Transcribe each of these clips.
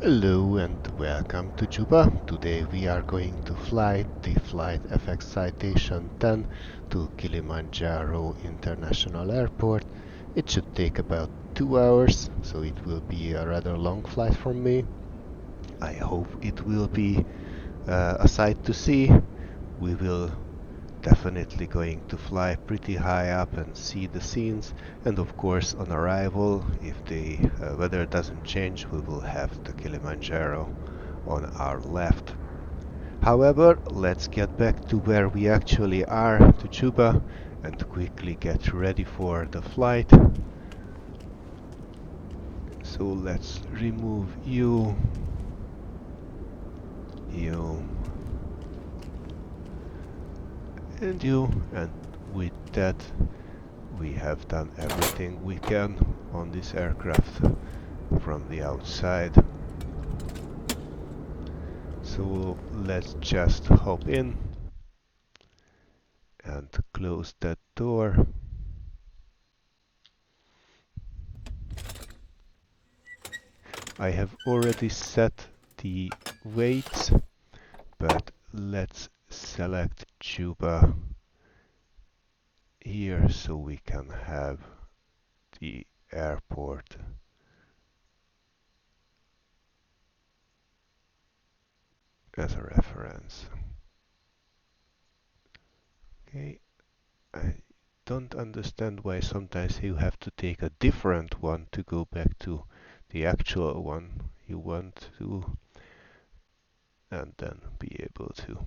Hello and welcome to Juba. Today we are going to fly the FlightFX Citation 10 to Kilimanjaro International Airport. It should take about 2 hours, so it will be a rather long flight for me. I hope it will be a sight to see. We will definitely going to fly pretty high up and see the scenes, and of course on arrival, if the weather doesn't change, we will have the Kilimanjaro on our left. However, let's get back to where we actually are, to Juba, and quickly get ready for the flight. So let's remove you, and you, and with that we have done everything we can on this aircraft from the outside. So let's just hop in and close that door. I have already set the weights, but let's select Juba here so we can have the airport as a reference. Okay, I don't understand why sometimes you have to take a different one to go back to the actual one you want to, and then be able to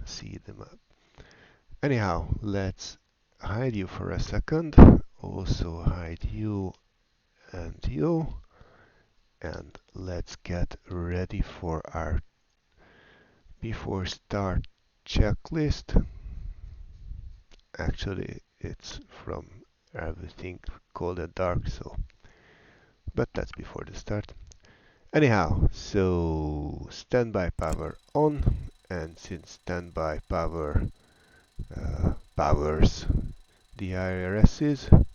see the map. Anyhow, let's hide you for a second. Also hide you, and let's get ready for our before start checklist. Actually, it's from everything cold and dark, so but that's before the start. Anyhow, so standby power on, and since standby power powers the IRSs,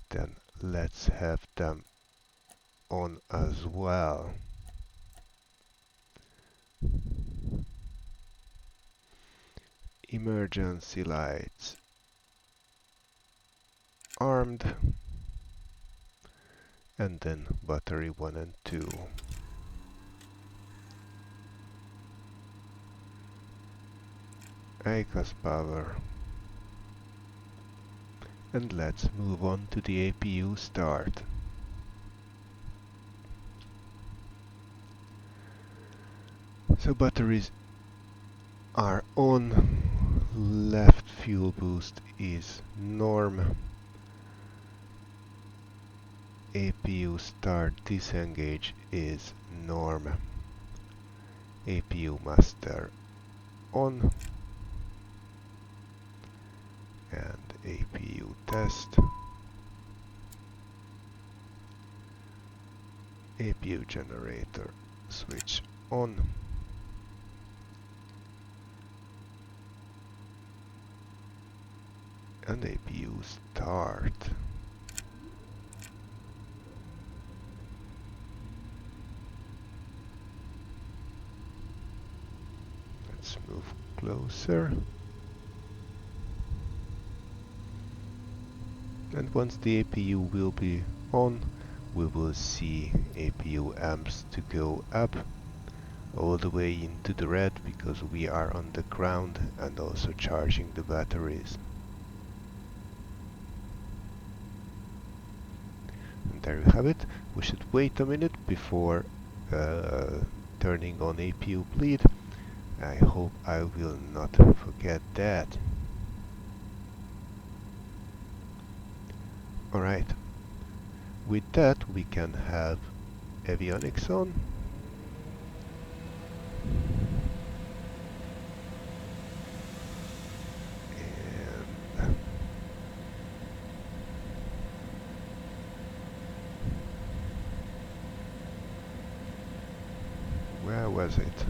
then let's have them on as well. Emergency lights armed, and then battery 1 and 2. ICAS power. And let's move on to the APU start. So batteries are on, left fuel boost is norm, APU start disengage is norm, APU master on, and APU test, APU generator switch on, and APU start. Let's move closer. And once the APU will be on, we will see APU amps to go up all the way into the red because we are on the ground and also charging the batteries. And there you have it. We should wait a minute before turning on APU bleed. I hope I will not forget that. Alright, with that we can have avionics on. And where was it?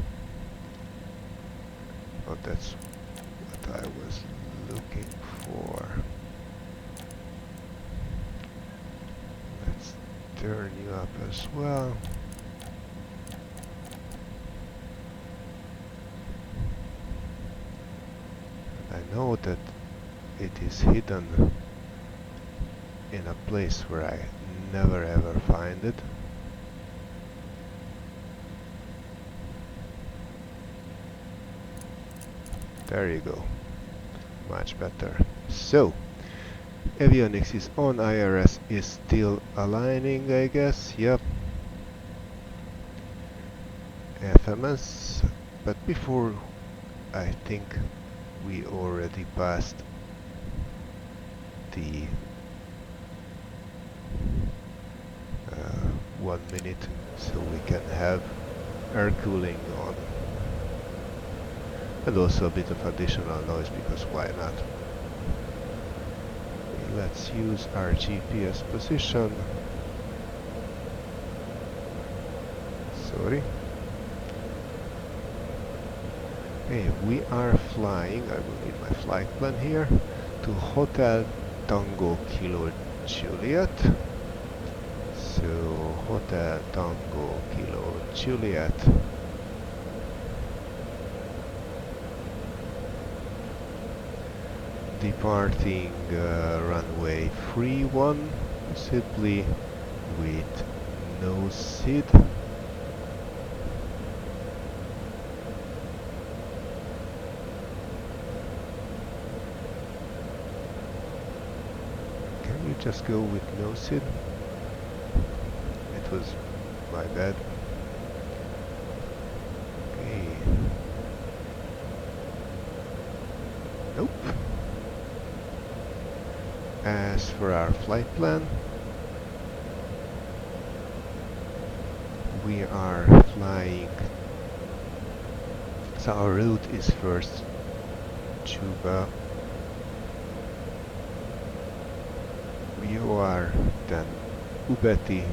Oh, that's what I was looking for. Let's turn you up as well. I know that it is hidden in a place where I never ever find it. There you go. Much better. So, avionics is on, IRS is still aligning, I guess. Yep. FMS, but before, I think we already passed the 1 minute, so we can have air cooling on. And also a bit of additional noise, because why not? Let's use our GPS position. Sorry. Okay, we are flying, I will need my flight plan here, to Hotel Tango Kilo Juliet. So, Hotel Tango Kilo Juliet. Departing runway 31, possibly with no SID. Can you just go with no SID? It was my bad. Okay. Nope. As for our flight plan, we are flying, so our route is first Juba, VOR, then Ubeti,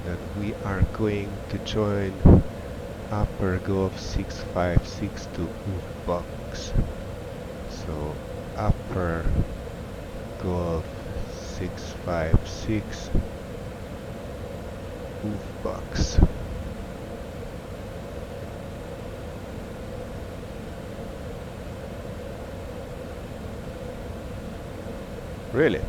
then we are going to join Upper Gulf 656 to Box. So Upper Gulf 656 Box. Really?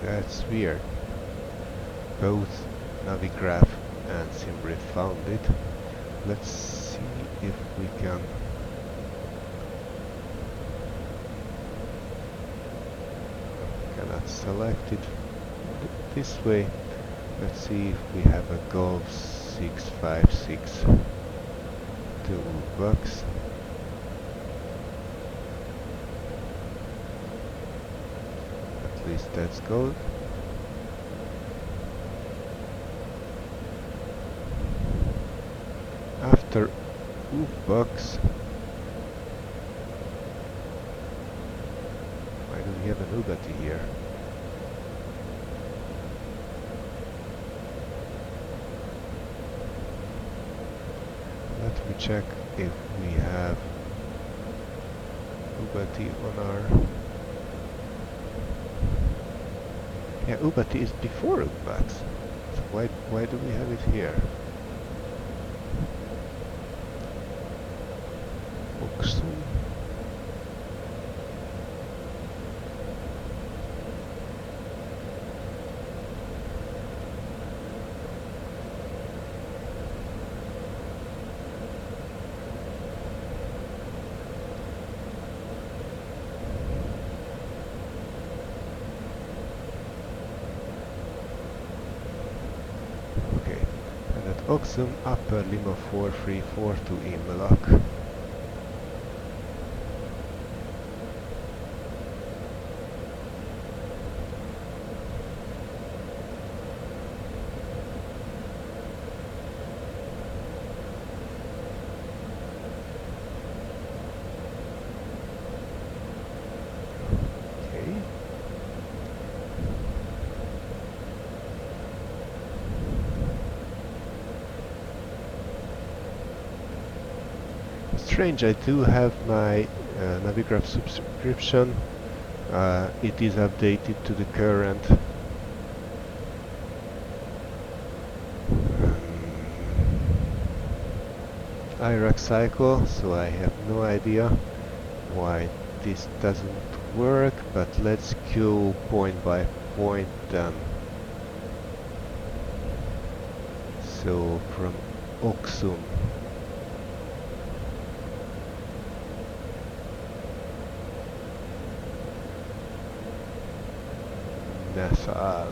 That's weird. Both Navigraph and Simbrief found it. Let's see if we can cannot select it this way. Let's see if we have a Gulf 656 to Bucks. At least that's good. After Box, why do we have an Ubati here? Let me check if we have Ubati on our... Yeah, Ubati is before Ubax. So why do we have it here? Oxum. Oxum Upper Lima 434 to Imlak. strange, I do have my Navigraph subscription. It is updated to the current IRAC cycle, so I have no idea why this doesn't work, but let's go point by point then. So from Oksum, Nassau,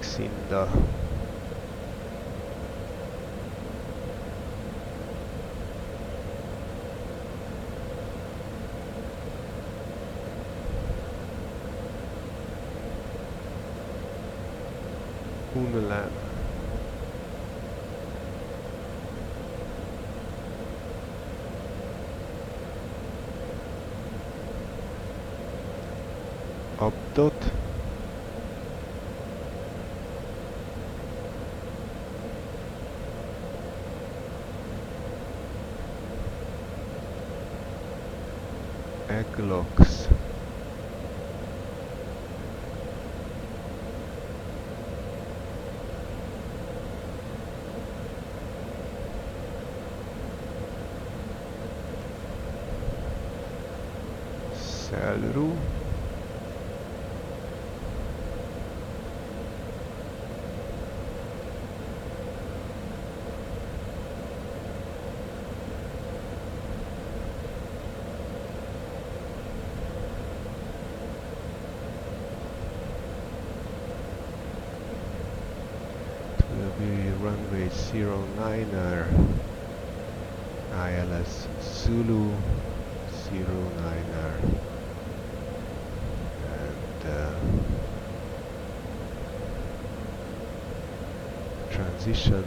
Xinda, Unelan, Abdot, Eglox, Salru, runway 09er, ILS Zulu 09er, and transition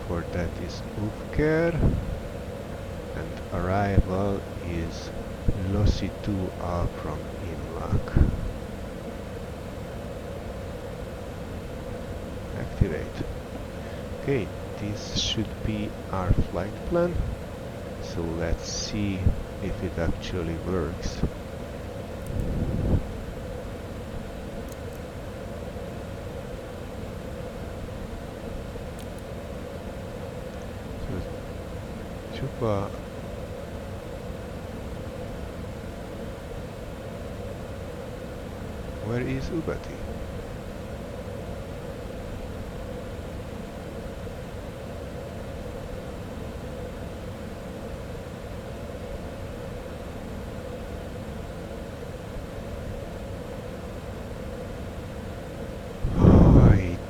for that is Uvker, and arrival is Losi 2A from Imlak. Activate. Okay, this should be our flight plan, so let's see if it actually works. So, Juba, where is Ubati?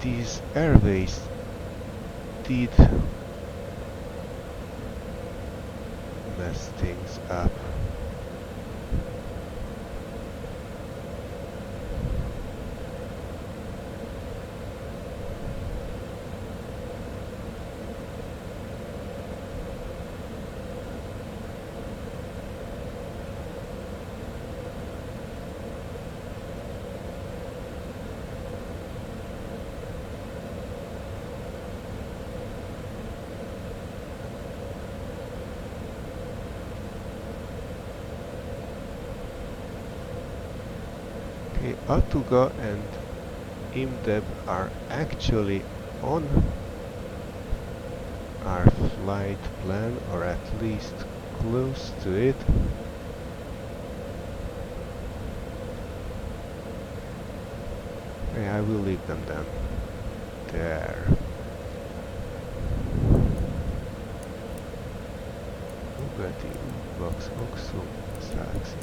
These airways did mess things up. Atuga and Imdeb are actually on our flight plan, or at least close to it. Okay, I will leave them then. There. Ugati, Box, Oksum, Saxi.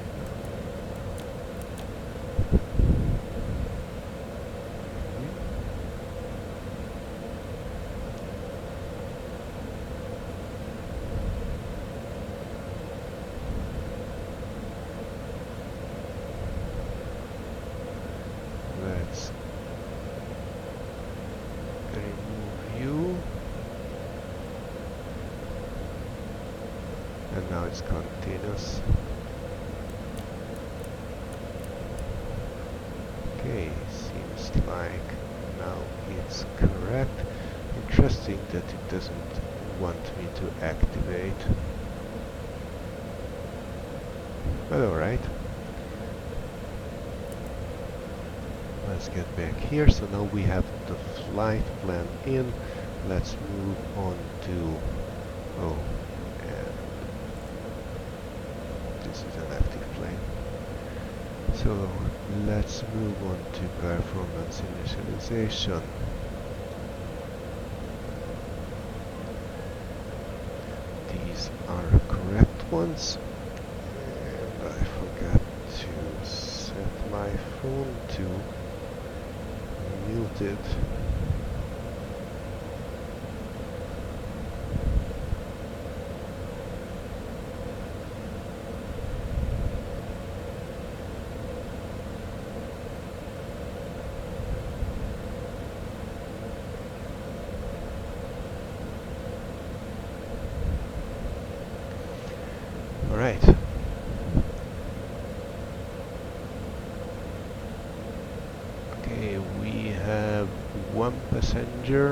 Let's remove you, and now it's continuous. like now it's correct. Interesting that it doesn't want me to activate. But alright. Let's get back here. So now we have the flight plan in. Let's move on to... Oh, and this is an active plane. So let's move on to performance initialization. These are correct ones. And I forgot to set my phone to muted. Alright. Okay, we have 1 passenger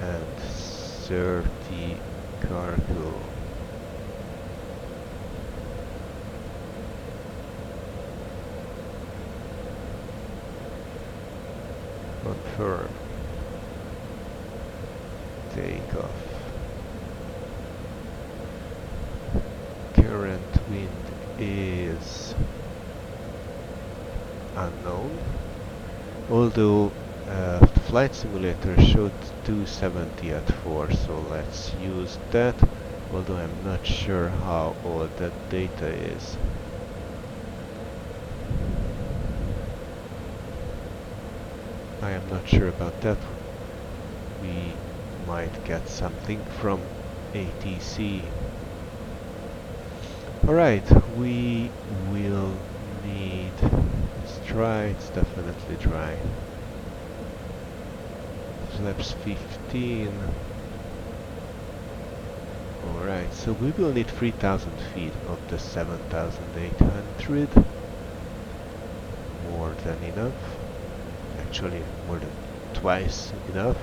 and 30 cargo. Confirm. Take off. Current wind is unknown, although the flight simulator showed 270 at 4, so let's use that, although I'm not sure how old that data is. I am not sure about that. We might get something from ATC. Alright, we will need... It's dry, it's definitely dry. Flaps 15. Alright, so we will need 3,000 feet of the 7,800. More than enough. Actually, more than twice enough.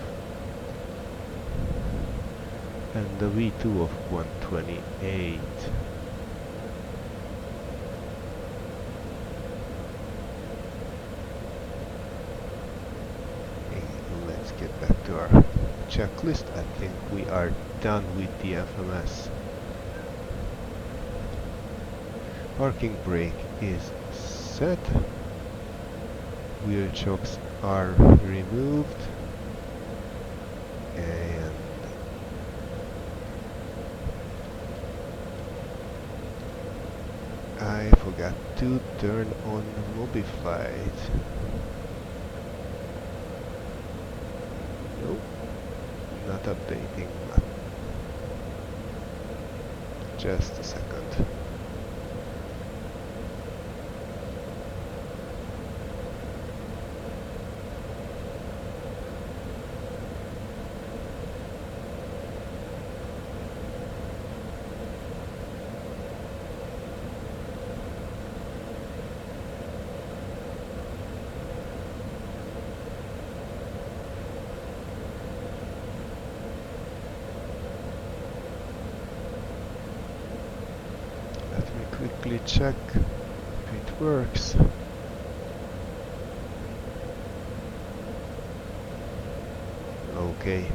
And the V2 of 128. Let's get back to our checklist. I think we are done with the FMS. Parking brake is set. Wheel chocks are removed. And I forgot to turn on MobiFlight. Nope, not updating. Just a second. Quickly check if it works. Okay,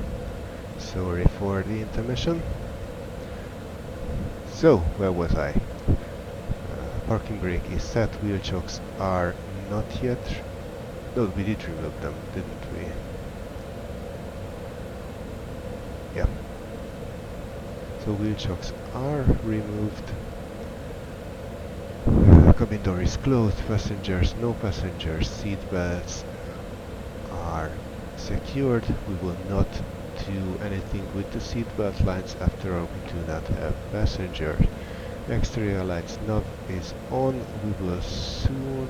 sorry for the intermission. So, where was I? Parking brake is set, wheel chocks are not yet. No, we did remove them, didn't we? Yeah. So wheel chocks are removed. Cabin door is closed, passengers, no passengers, seat belts are secured. We will not do anything with the seat belt lines after all we do not have passengers. Exterior lights knob is on. We will soon,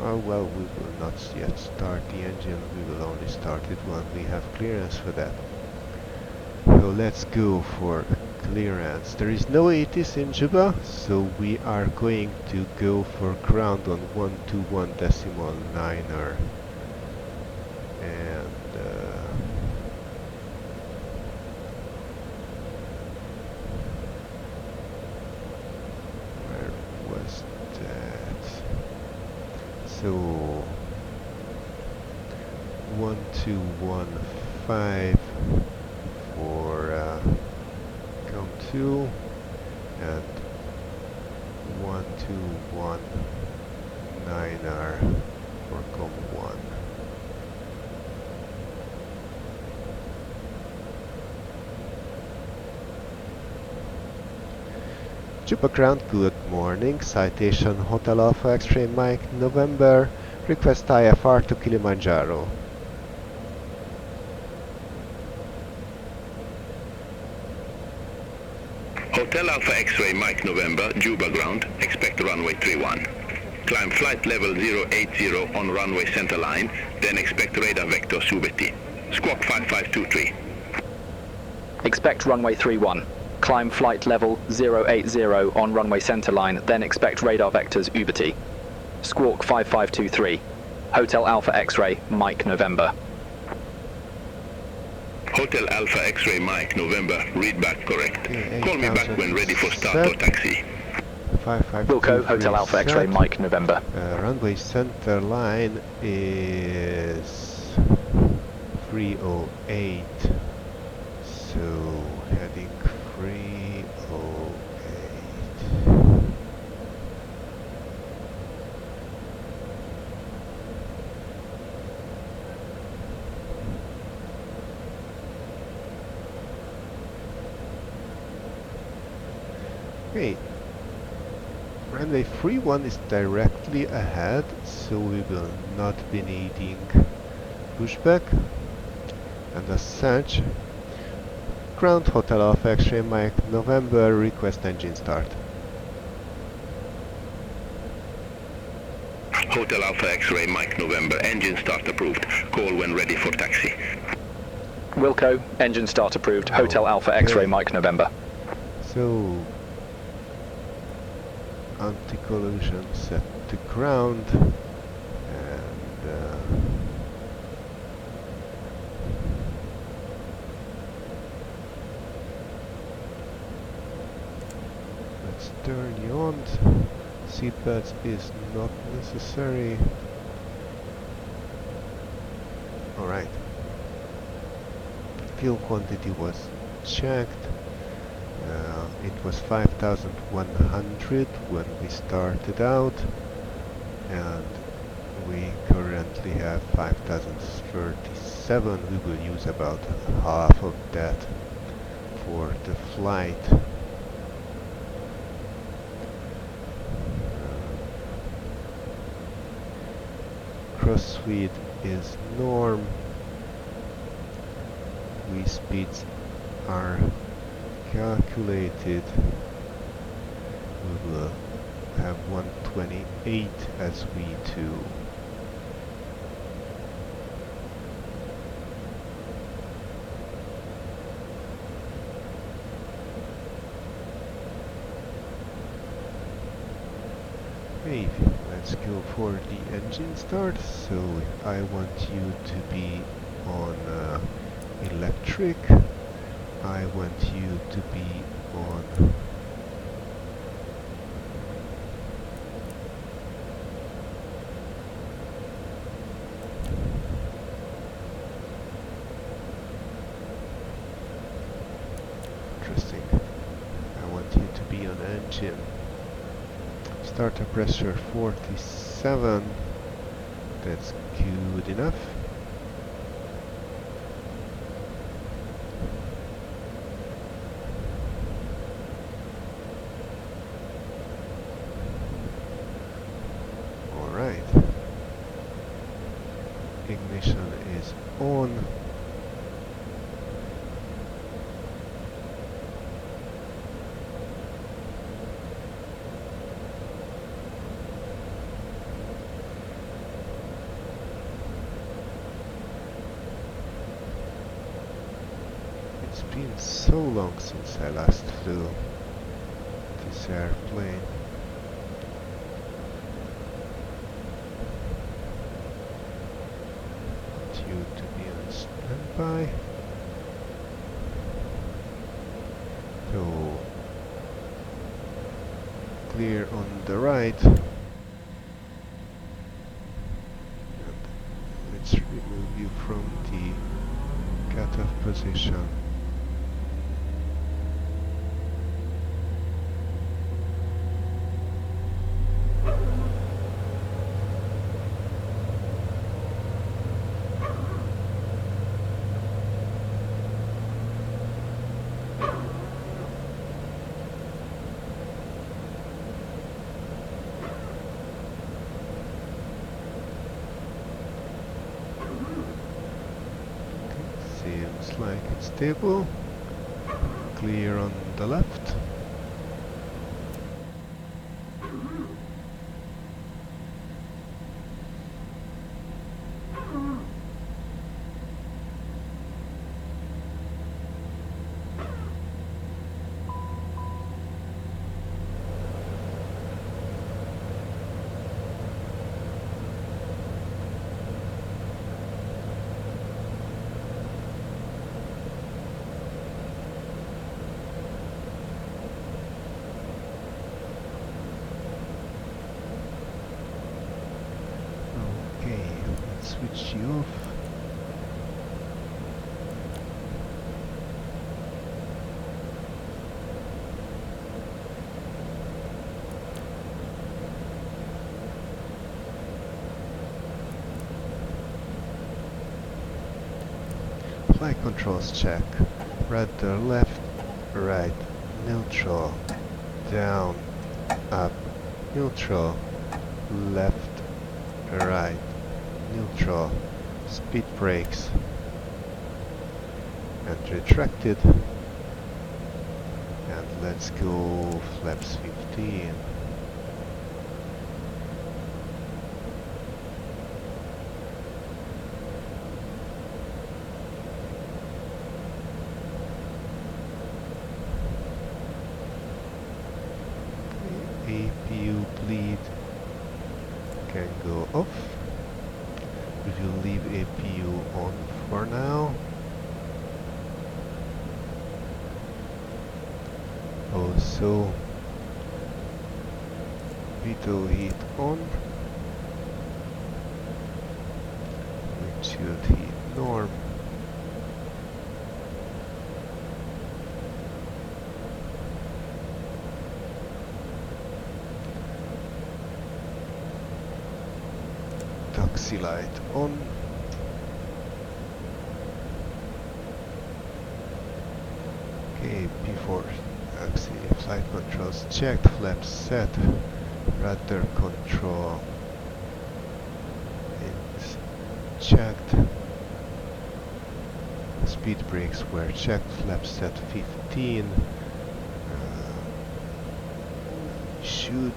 well, we will not yet start the engine. We will only start it when we have clearance for that. So let's go for clearance. There is no ATIS in Juba, so we are going to go for ground on 121.9er. So 1215 for COM 2 and 1219R for COM 1. Juba ground, good morning. Citation Hotel Alpha X-ray Mike November. Request IFR to Kilimanjaro. Hotel Alpha X-ray Mike November, Juba ground, expect runway 31. Climb flight level 080 on runway centerline, then expect radar vector Subeti. Squawk 5523. Expect runway 31. Climb flight level 080 on runway centerline, then expect radar vectors Ubeti. Squawk 5523. Hotel Alpha X-ray Mike November. Hotel Alpha X-ray Mike November, read back correct. Okay, Call me back when ready for start or taxi. Wilco, Hotel Alpha X-ray Mike November. Runway center line is 308. So heading 308. Okay. Runway 31 is directly ahead, so we will not be needing pushback. And as such, ground Hotel Alpha X-ray Mike November, request engine start. Hotel Alpha X-ray Mike November, engine start approved. Call when ready for taxi. Wilco, engine start approved. Hotel Alpha X-ray Mike November. So anti-collision set to ground, and let's turn you on. Seatbelts is not necessary. Alright. Fuel quantity was checked. It was 5,100 when we started out, and we currently have 5,037. We will use about half of that for the flight. Cross speed is norm. V speeds are calculated. We will have 128 as V2. Okay, let's go for the engine start. So I want you to be on electric. I want you to be on interesting. I want you to be on engine. Starter pressure 47. That's good enough. Ignition is on. It's been so long since I last flew this airplane. You to be on standby. So clear on the right. move you from the cutoff position. Seems like it's stable. Clear on the left. Switch you off. Flight controls check. Rudder left, right, neutral, down, up, neutral, left, right, neutral, speed brakes, and retracted, and let's go flaps 15. APU bleed can go off. We will leave APU on for now. Also, veto heat on. Windshield heat norm. Taxi light on. Okay, before taxi, flight controls checked, flaps set, rudder control is checked, speed brakes were checked, flaps set 15, should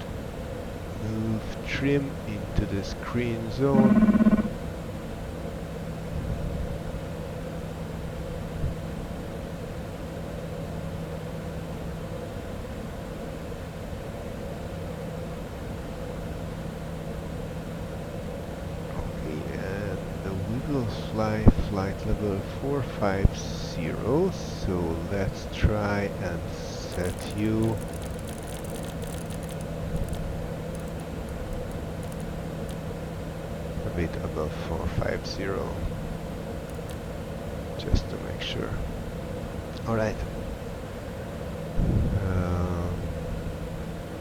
move trim into the screen zone. Okay, and we will fly flight level 450, so let's try and set you a bit above 450, just to make sure. Alright.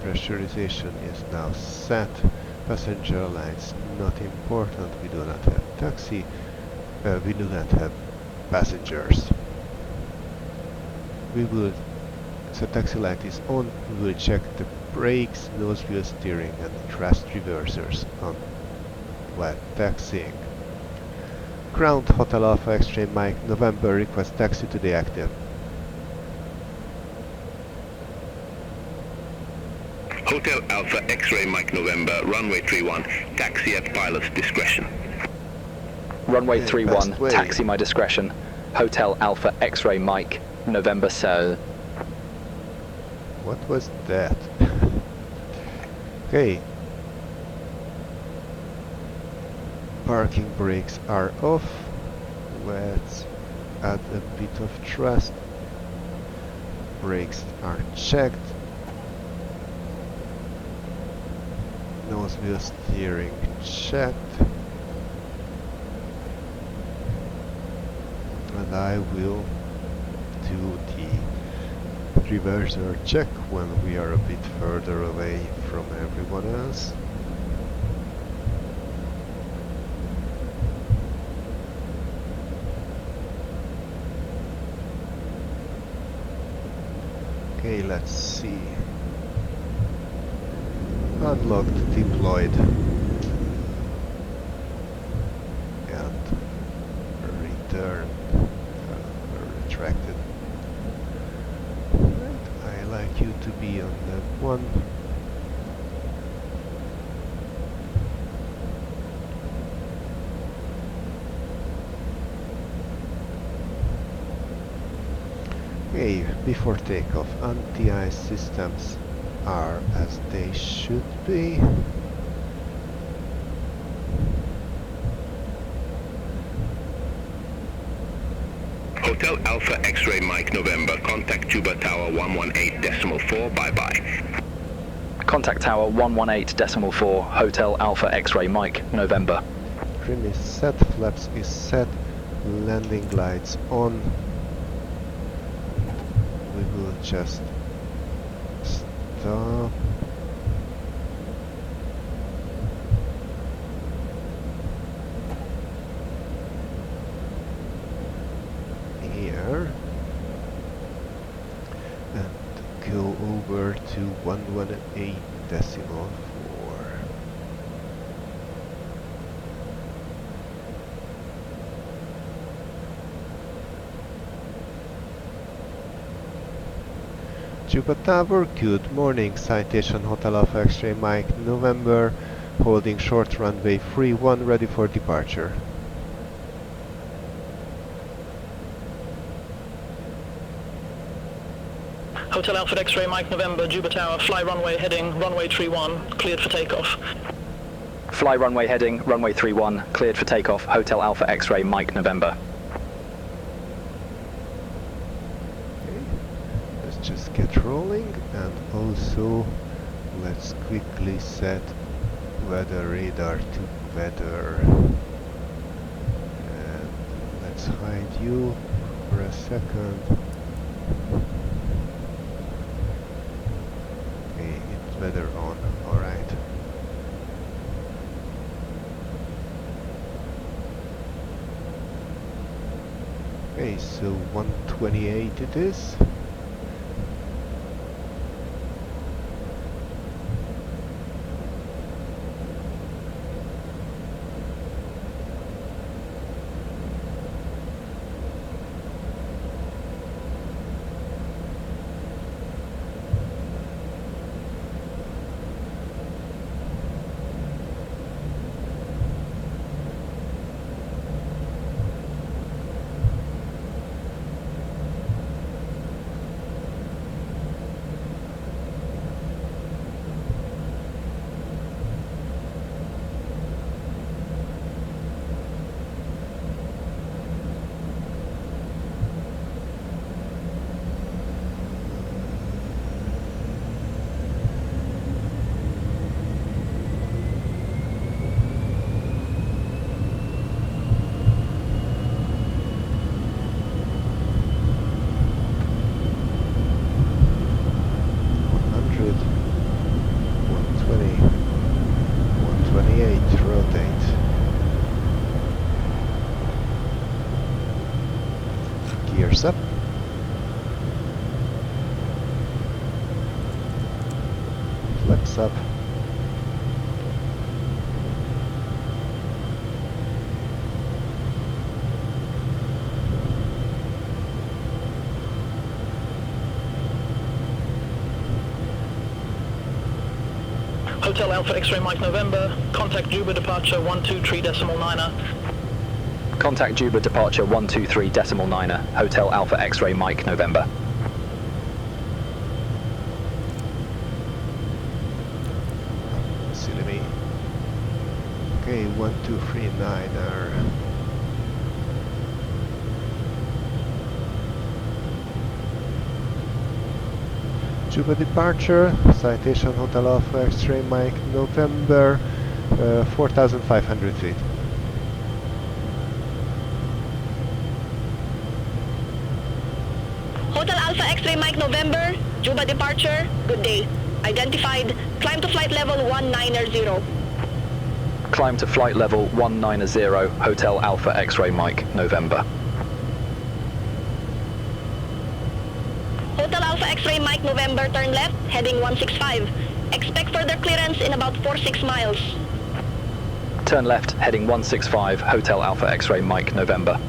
Pressurization is now set. Passenger lines not important. We do not have taxi. We do not have passengers. We will. So taxi light is on. We will check the brakes, nose wheel steering, and thrust reversers on while taxiing. Ground Hotel Alpha X-Ray Mike November, request taxi to the active. Hotel Alpha X-Ray Mike November, runway 31, taxi at pilot's discretion. Runway Okay, 31, best way. taxi my discretion. Hotel Alpha X-Ray Mike, November Cell. What was that? Okay. Parking brakes are off. Let's add a bit of thrust. Brakes are checked. Nose wheel steering checked. and I will do the reverser check when we are a bit further away from everyone else. Okay, let's see. Unlocked, deployed, and returned, retracted. Right, I like you to be on that one. Okay, before takeoff, anti-ice systems are as they should be. Hotel Alpha X-Ray Mike November, contact Juba Tower 118.4, bye-bye. Contact Tower 118.4, Hotel Alpha X-Ray Mike November. Trim is set, flaps is set, landing lights on. We will just stop. Here and go over to 118.4. Juba Tower, good morning. Citation Hotel Alpha X-Ray Mike November, holding short runway 31, ready for departure. Hotel Alpha X-Ray Mike November, Juba Tower, fly runway heading runway 31, cleared for takeoff. Fly runway heading runway 31, cleared for takeoff, Hotel Alpha X-Ray Mike November. Just get rolling, and also let's quickly set weather radar to weather, and let's hide you for a second. Okay, it's weather on, alright. Okay, so 128 it is. Gears up. Flaps up. Hotel Alpha X-Ray Mike November, contact Juba departure 123.9er. Contact Juba departure 123.9er, Hotel Alpha X-Ray Mike November. Silly me. Okay, 1239er. Juba departure, Citation Hotel Alpha X-Ray Mike November, 4,500 feet. Hotel Alpha X-ray Mike November, Juba departure, good day. Identified, climb to flight level 190. Climb to flight level 190, Hotel Alpha X-ray Mike November. Hotel Alpha X-ray Mike November, turn left, heading 165. Expect further clearance in about 46 miles. Turn left, heading 165, Hotel Alpha X-ray Mike November.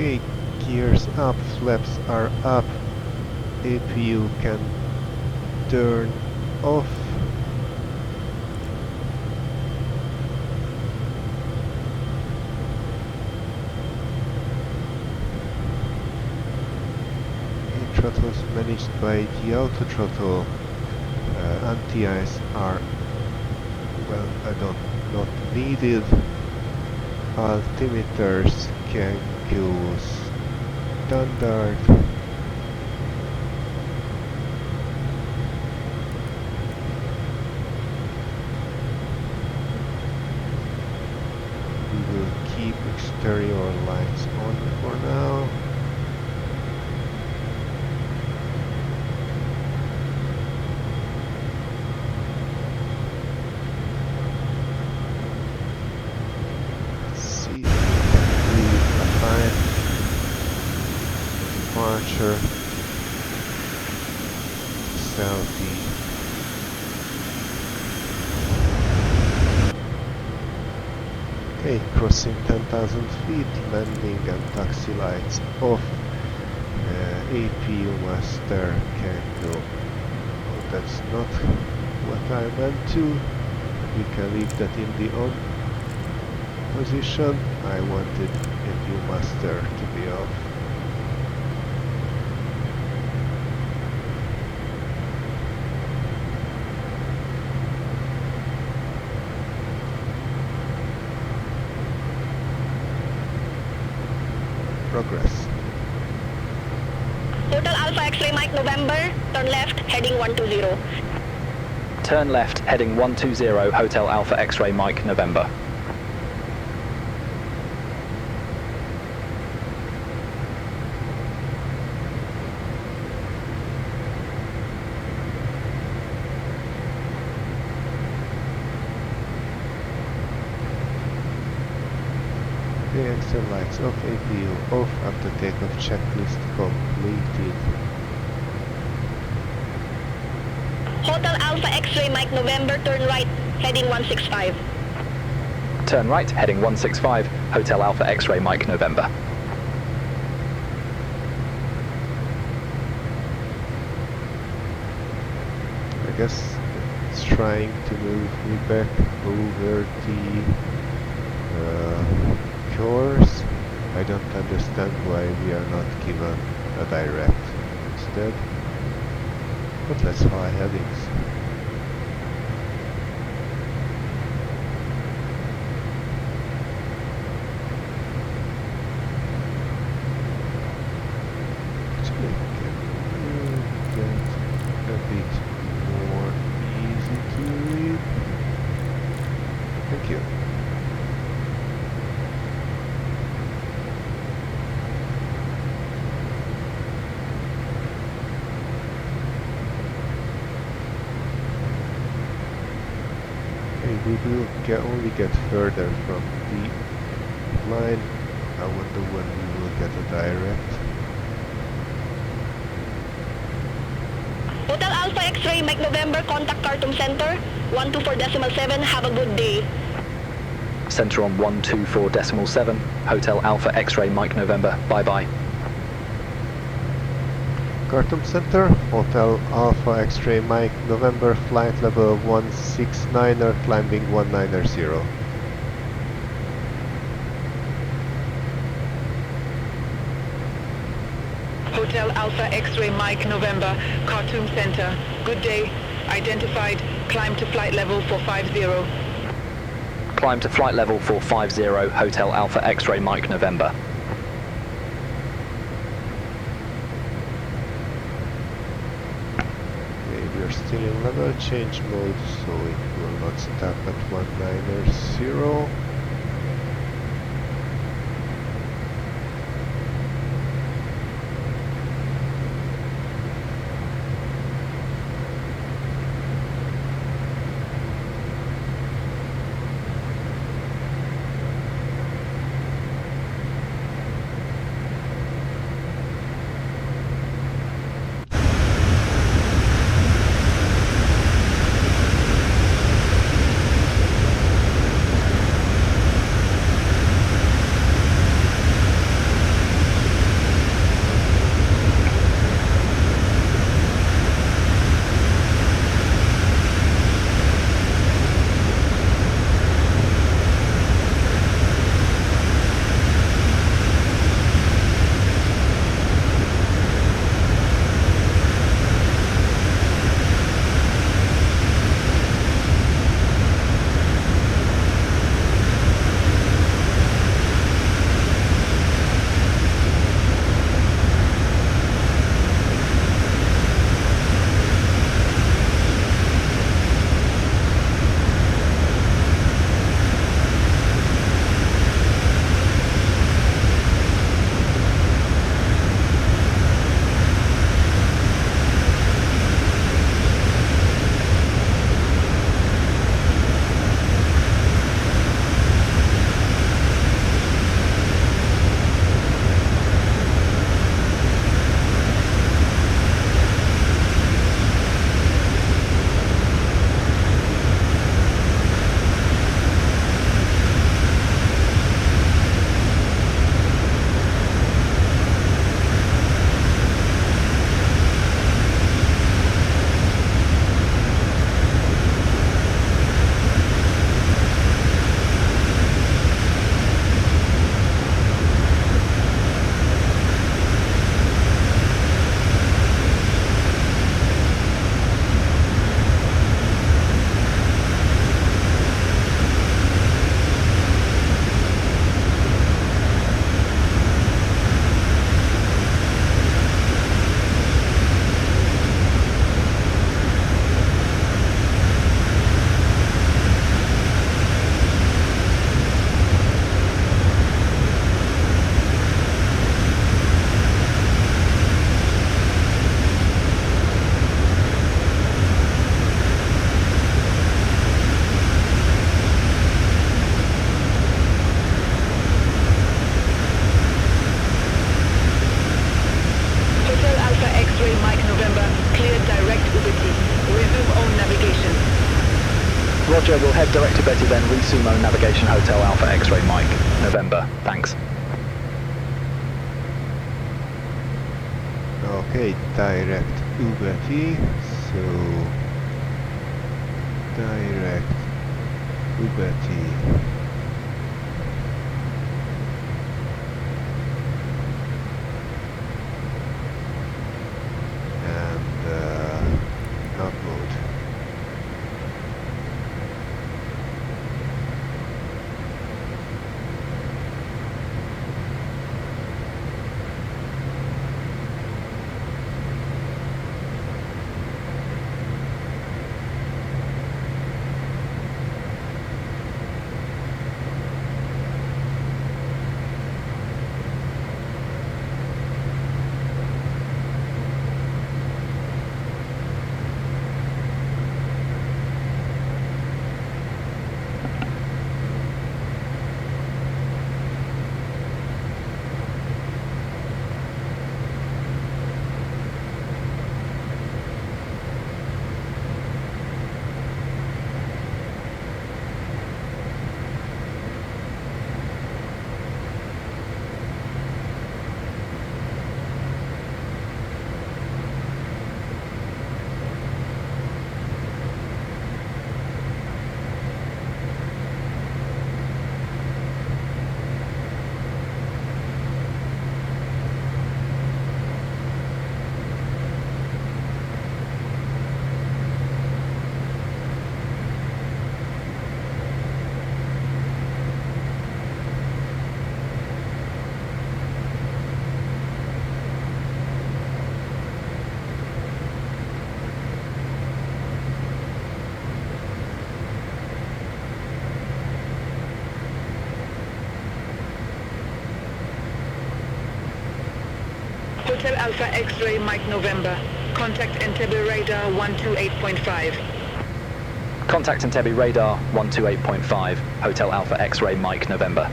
Okay, gears up, flaps are up, APU can turn off. Throttles managed by the auto throttle. Anti-ice are, well, not needed. Altimeters can go standard. We will keep exterior lights on for now. Departure southeast. Okay, crossing 10,000 feet, landing and taxi lights off. APU master can go. Oh, that's not what I meant to. We can leave that in the on position. I wanted APU master to be off. Progress. Hotel Alpha X-ray Mike November, turn left, heading 120. Turn left, heading 120, Hotel Alpha X-ray Mike November. Exit lights off, APU off, after takeoff checklist completed. Hotel Alpha X-ray Mike November, turn right, heading 165. Turn right, heading 165, Hotel Alpha X-ray Mike November. I guess it's trying to move me back over the course. I don't understand why we are not given a direct instead. But let's fly headings. Actually, can you get a bit more easy to read? Thank you. We will only get further from the line. I wonder when we will get a direct. Hotel Alpha X-ray Mike November, contact Khartoum Center, 124.7, have a good day. Center on 124.7, Hotel Alpha X-ray Mike November, bye-bye. Khartoum Center, Hotel Alpha X-ray Mike November, flight level 169er, climbing 190. Hotel Alpha X-ray Mike November, Khartoum Center, good day, identified, climb to flight level 450. Climb to flight level 450, Hotel Alpha X-ray Mike November. we're still in level change mode, so it will not stop at 190. Roger, we'll head direct to Betty, then resume own navigation Hotel Alpha X-Ray Mike, November. Thanks. Okay, direct Ubeti, so direct Ubeti. Upload. Alpha X-ray Mike November. Contact Entebbe radar 128.5. Contact Entebbe radar 128.5, Hotel Alpha X-ray Mike November.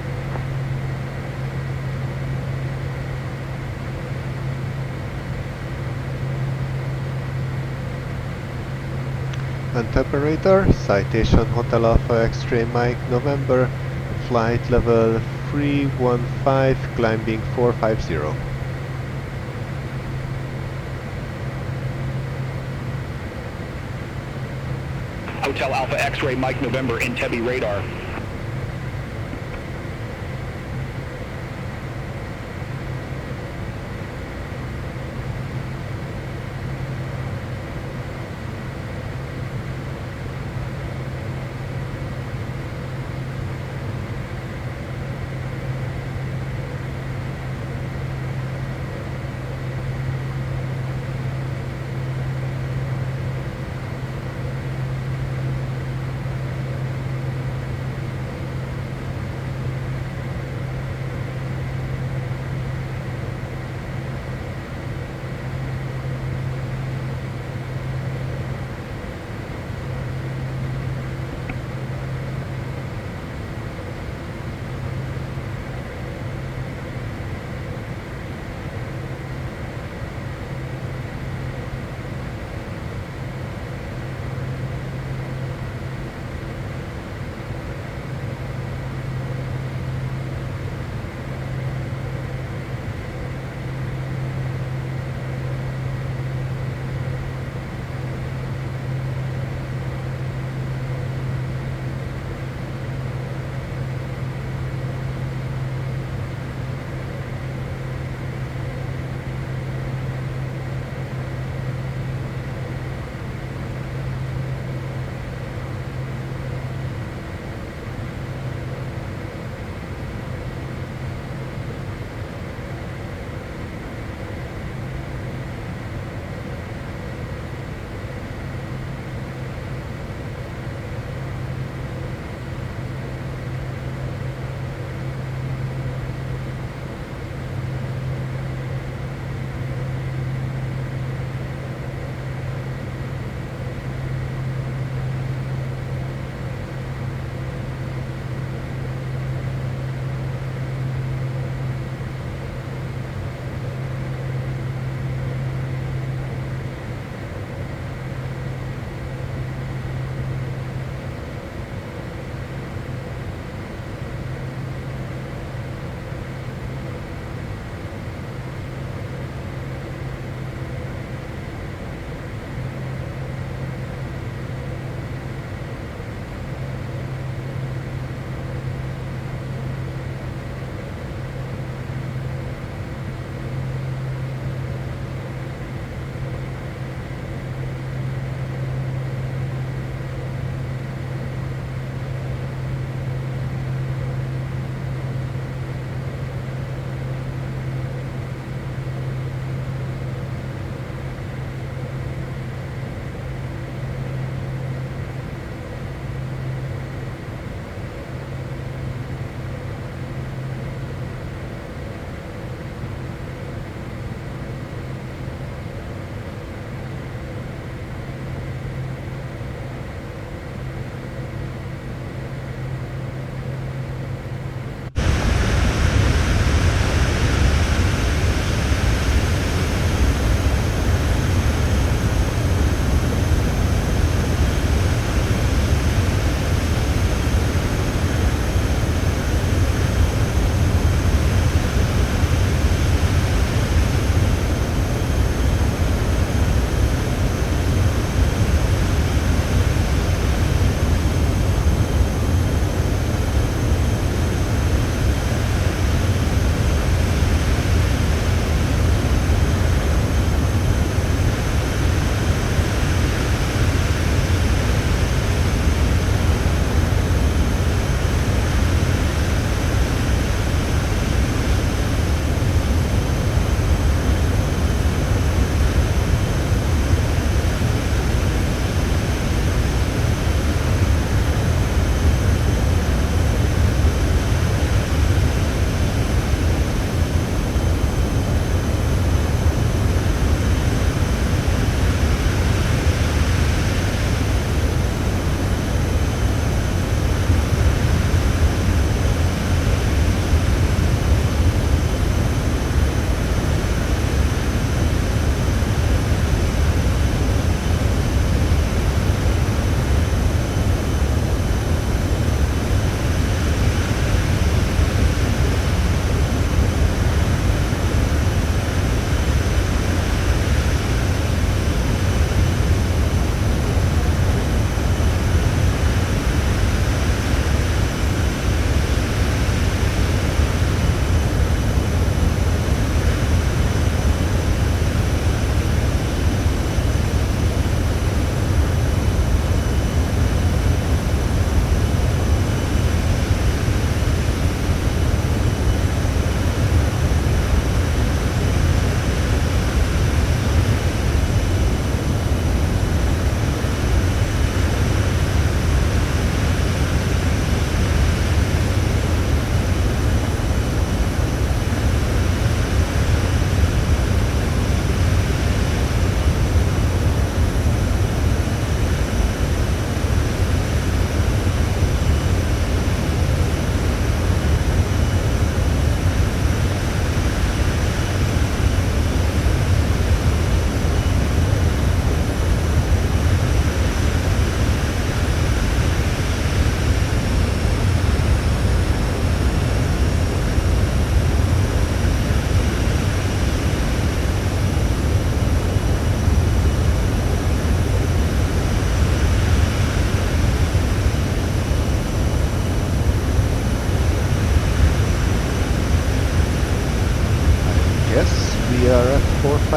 Entebbe radar, Citation Hotel Alpha X-ray Mike November, flight level 315, climbing 450. Hotel Alpha X-ray Mike November, Entebbe radar.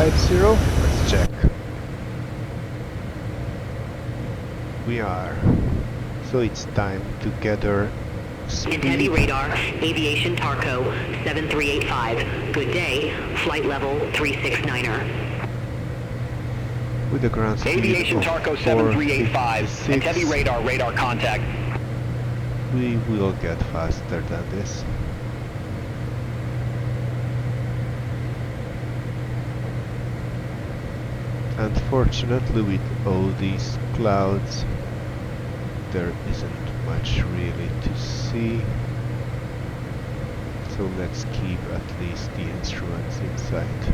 750. Let's check. We are. So it's time to gather speed. And heavy radar, aviation Tarco 7385. Good day, flight level 369er. With a ground speed Aviation of Tarco 7385 and 456, heavy radar contact. we will get faster than this. Unfortunately, with all these clouds, there isn't much really to see. So let's keep at least the instruments inside.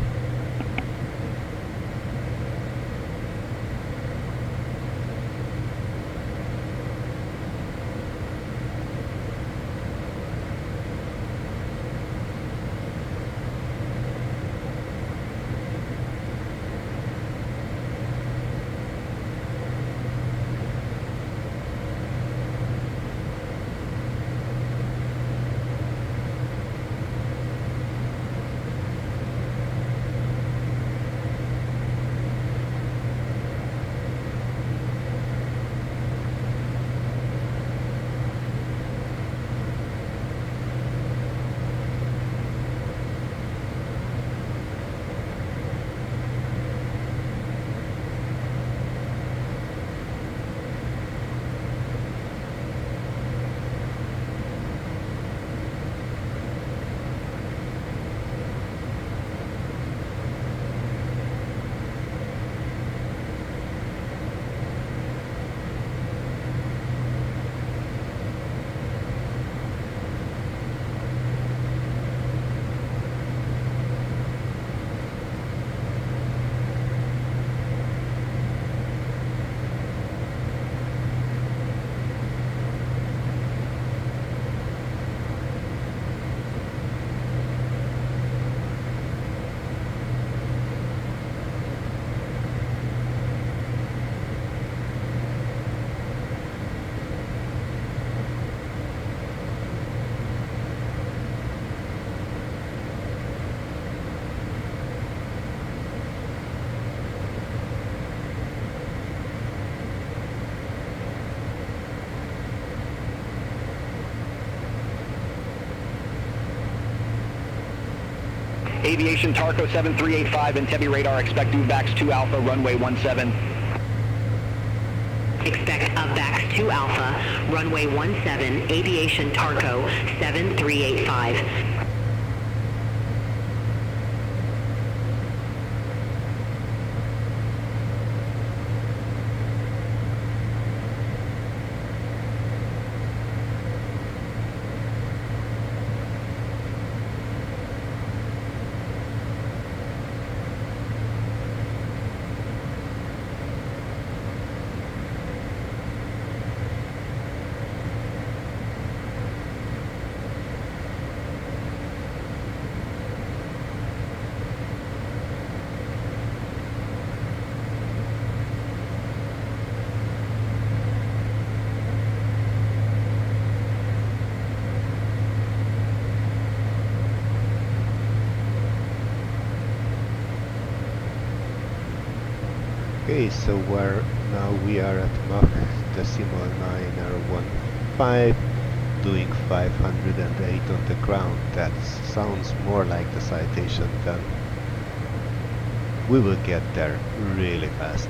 Aviation Tarco 7385 and heavy radar, expect UVAX 2 Alpha, runway 17. Expect UVAX 2 Alpha, runway 17, aviation Tarco 7385. Okay, so now we are at Mach decimal 9R15, doing 508 on the ground. That sounds more like the Citation 10. We will get there really fast.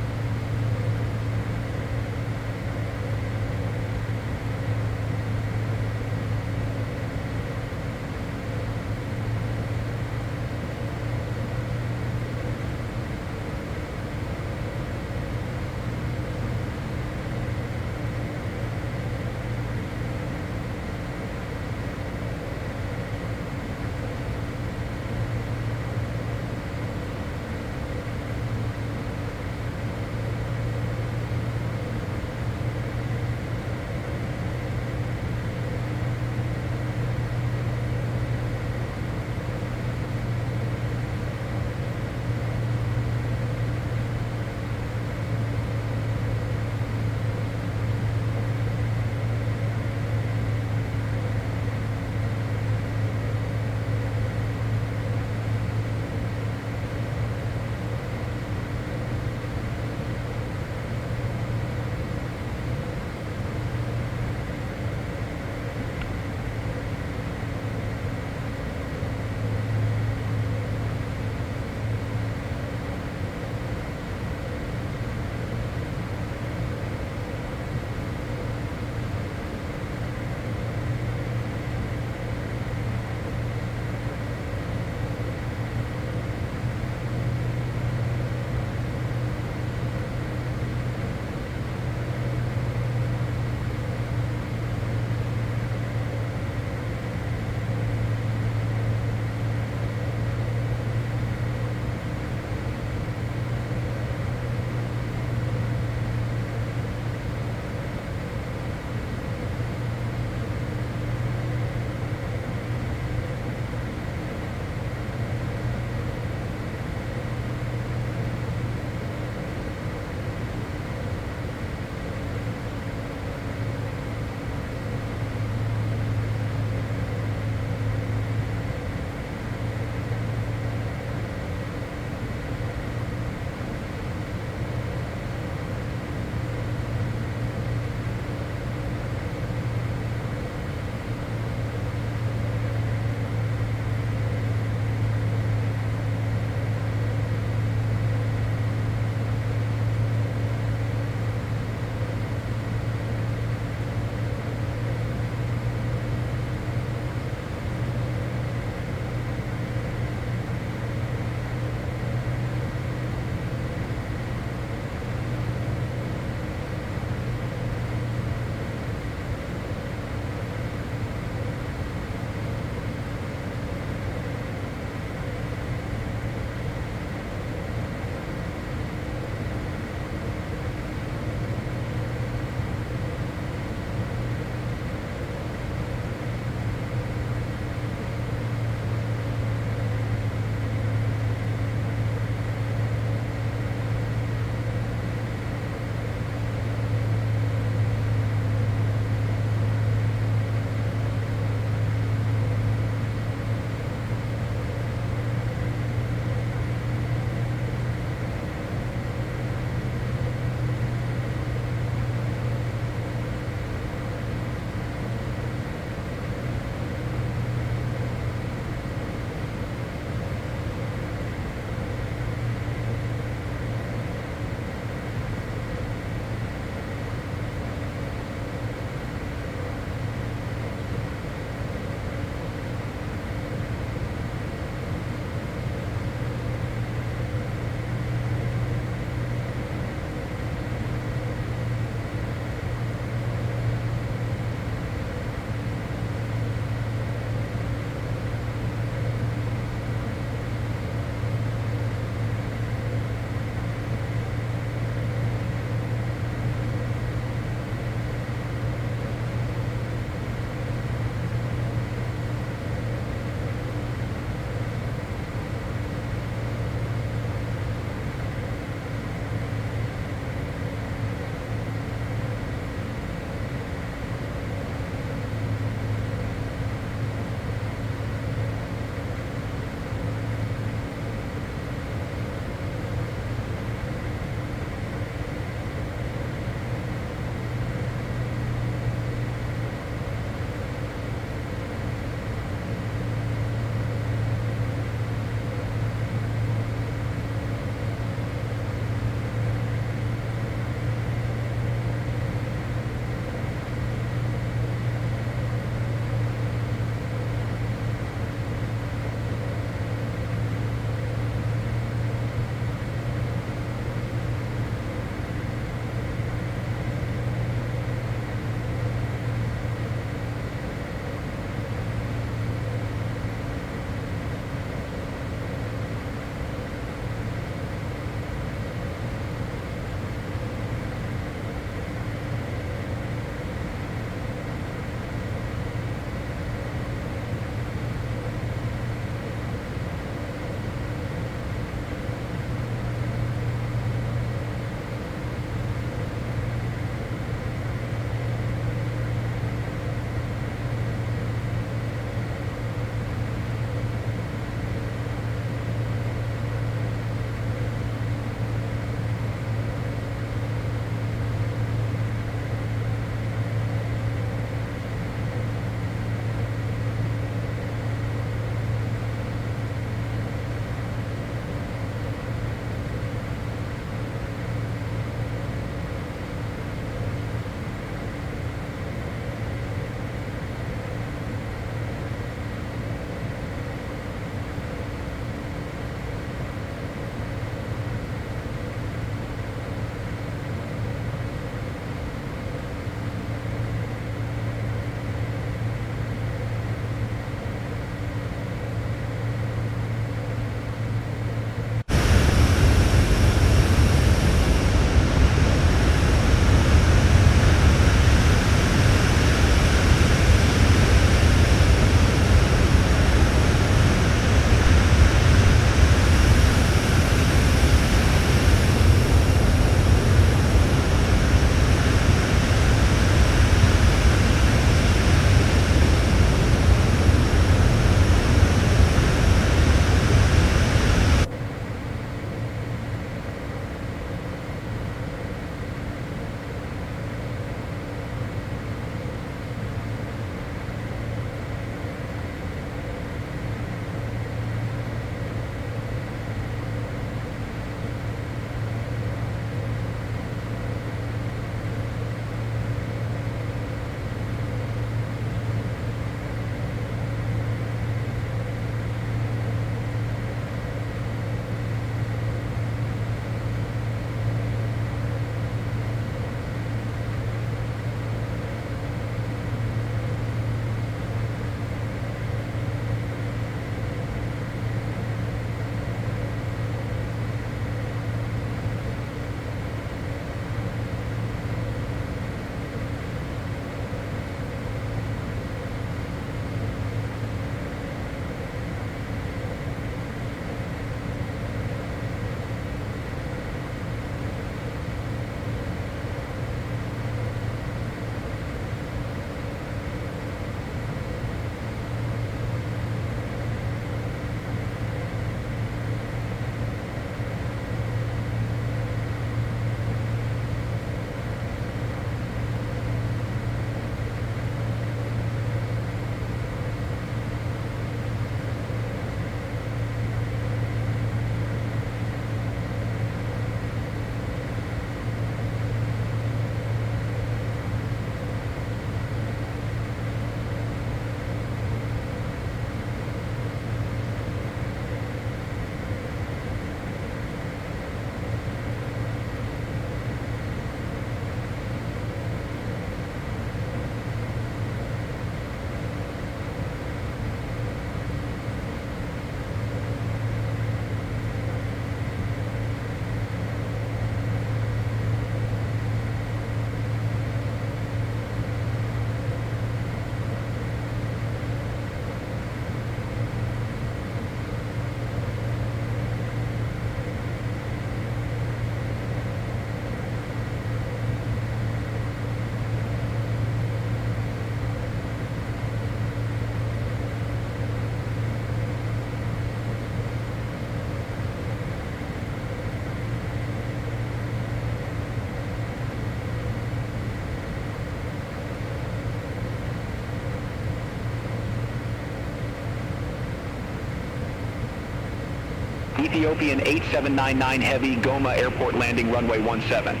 Ethiopian 8799 Heavy, Goma Airport landing runway 17.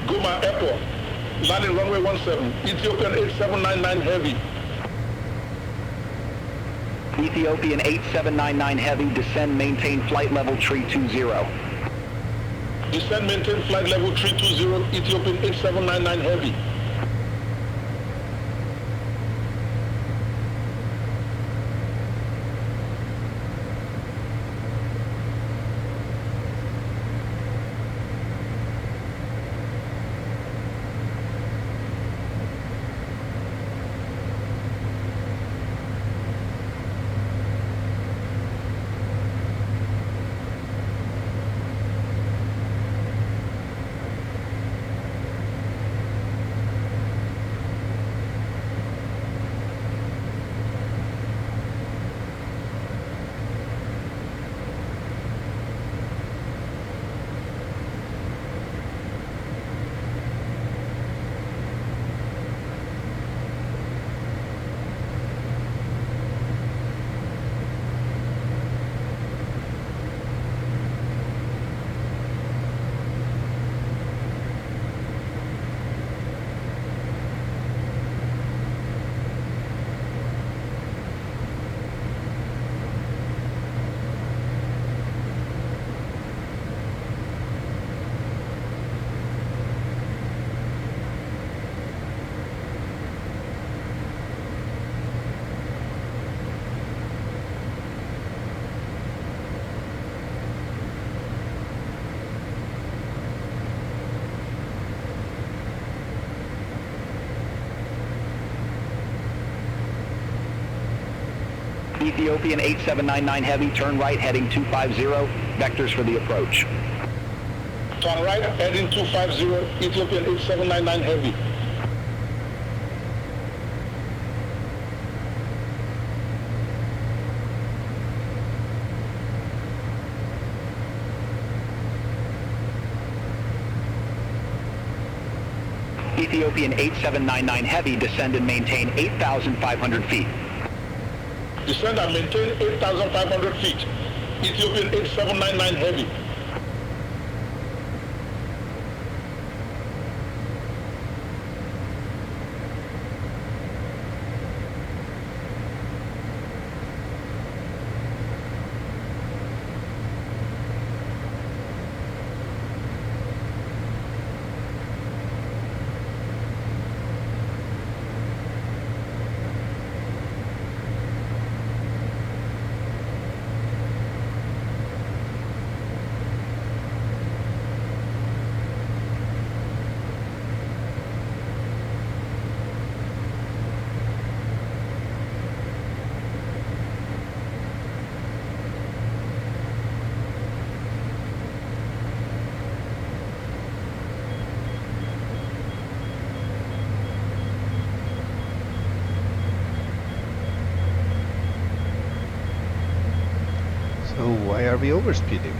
Goma Airport, landing runway 17, Ethiopian 8799 Heavy. Ethiopian 8799 Heavy, descend, maintain flight level 320. Descend, maintain flight level 320, Ethiopian 8799 Heavy. Ethiopian 8799 Heavy, turn right, heading 250, vectors for the approach. Turn right, heading 250, Ethiopian 8799 Heavy. Ethiopian 8799 Heavy, descend and maintain 8,500 feet. Descend and maintain 8,500 feet, Ethiopian 8799 Heavy. So why are we overspeeding?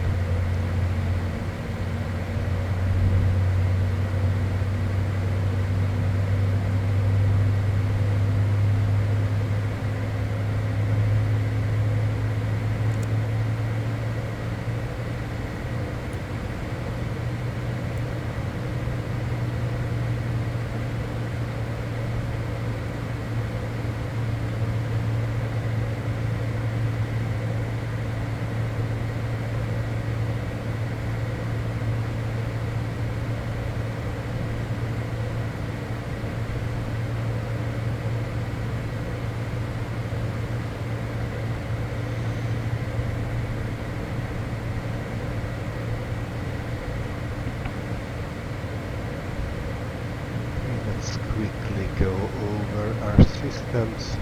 Quickly go over our systems.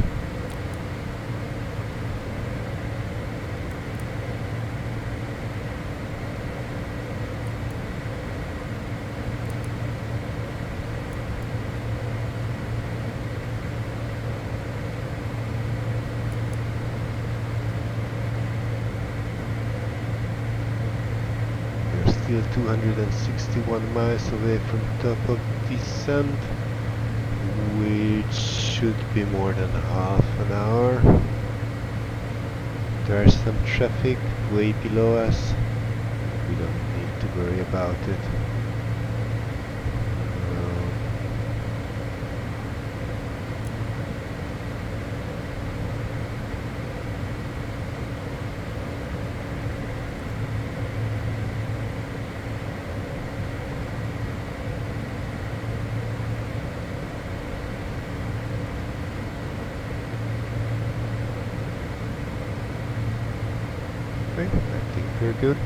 We're still 261 miles away from top of descent, which should be more than half an hour. There's some traffic way below us. We don't need to worry about it. Okay, I think we're good.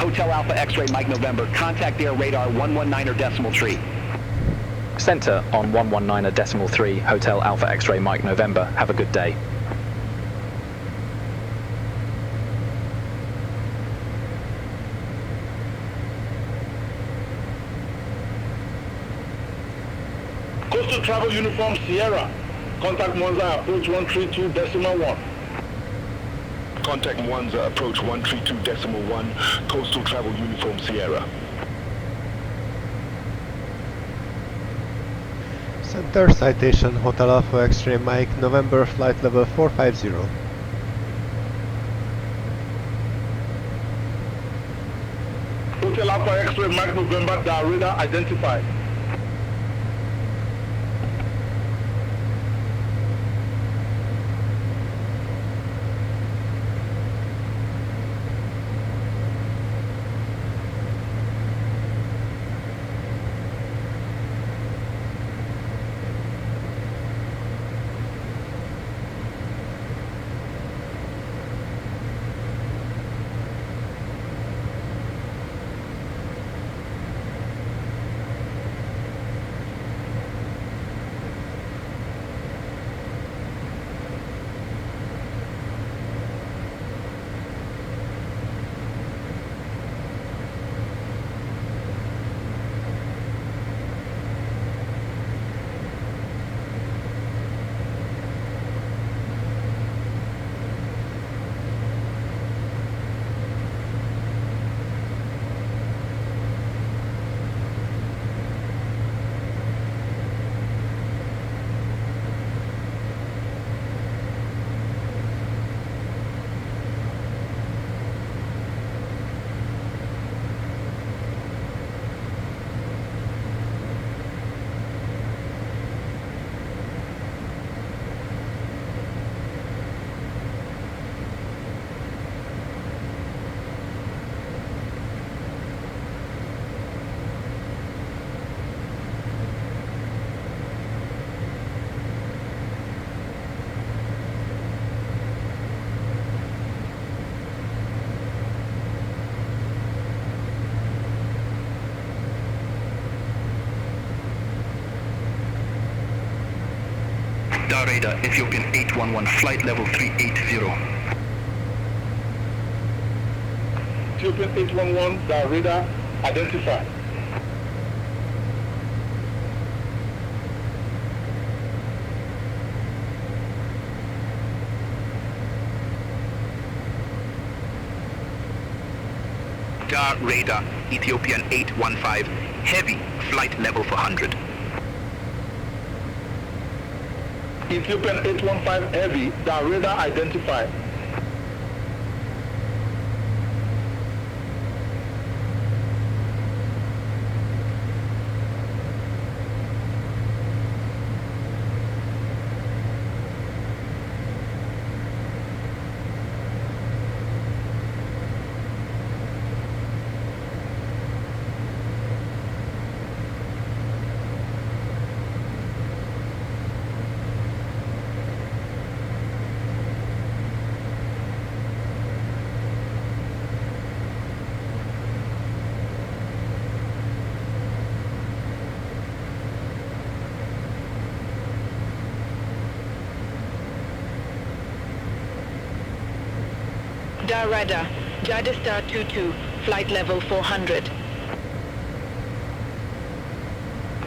Hotel Alpha X-ray Mike November, contact air radar 119.3. Center on 119.3, Hotel Alpha X-ray Mike November. Have a good day. Coastal Travel Uniform Sierra. Contact Monza, approach 132.1. Contact Monza, approach 132.1, Coastal Travel Uniform Sierra. Center Citation Hotel Alpha X-ray Mike November, flight level 450. Hotel Alpha X-ray Mike November, the radar identified. Star Radar, Ethiopian 811, flight level 380. Ethiopian 811, the radar identified. Star Radar, Ethiopian 815, heavy, flight level 400. Ethiopian 815 heavy, the radar identified. Dar radar, Jada Star 22, flight level 400.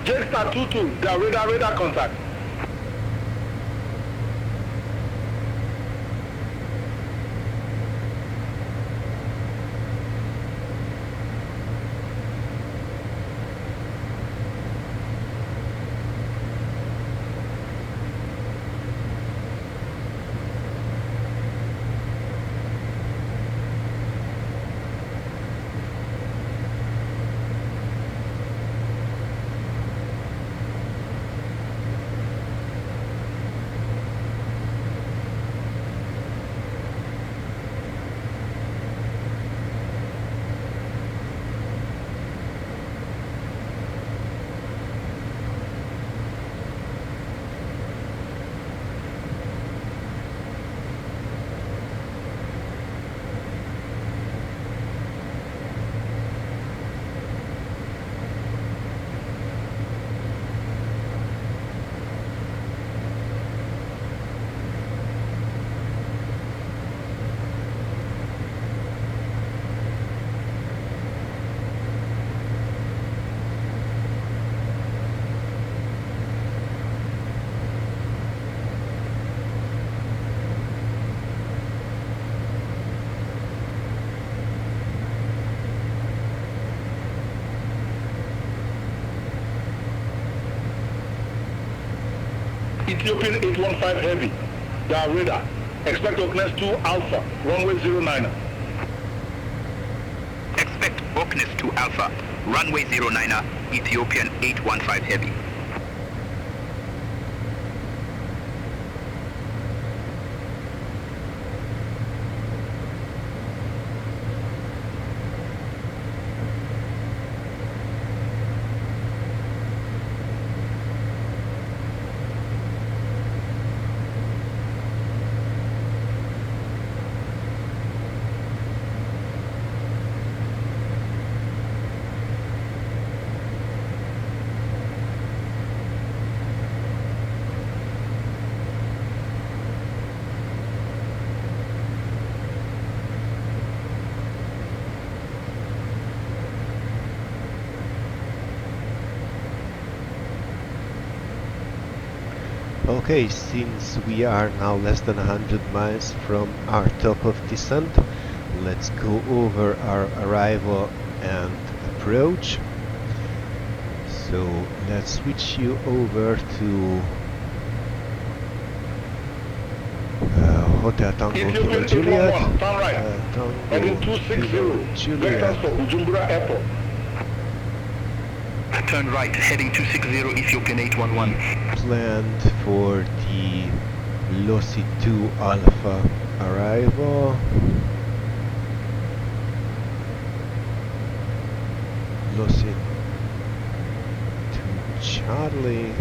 J-Star 22, the radar contact. Ethiopian 815 heavy. Your radar. Expect Oakness 2 Alpha, runway 09er. Expect Oakness 2 Alpha, runway 09er, Ethiopian 815 heavy. Okay, since we are now less than 100 miles from our top of descent, let's go over our arrival and approach. So let's switch you over to Hotel Tango Kilo Juliet. Heading 260. Vectors for Bujumbura Airport. Turn right, heading 260, Ethiopian 811. Planned for the Losi 2 Alpha arrival. Losi 2 Charlie.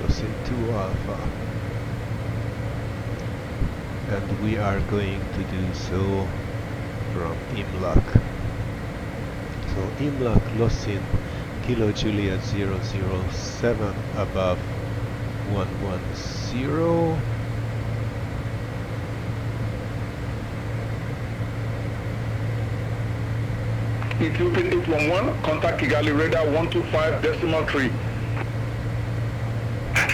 Losi 2 Alpha. And we are going to do so from Imlak. So Imlak Losin Kilo Juliet 007 above 110. Ethiopian 811, contact Kigali radar 125.3.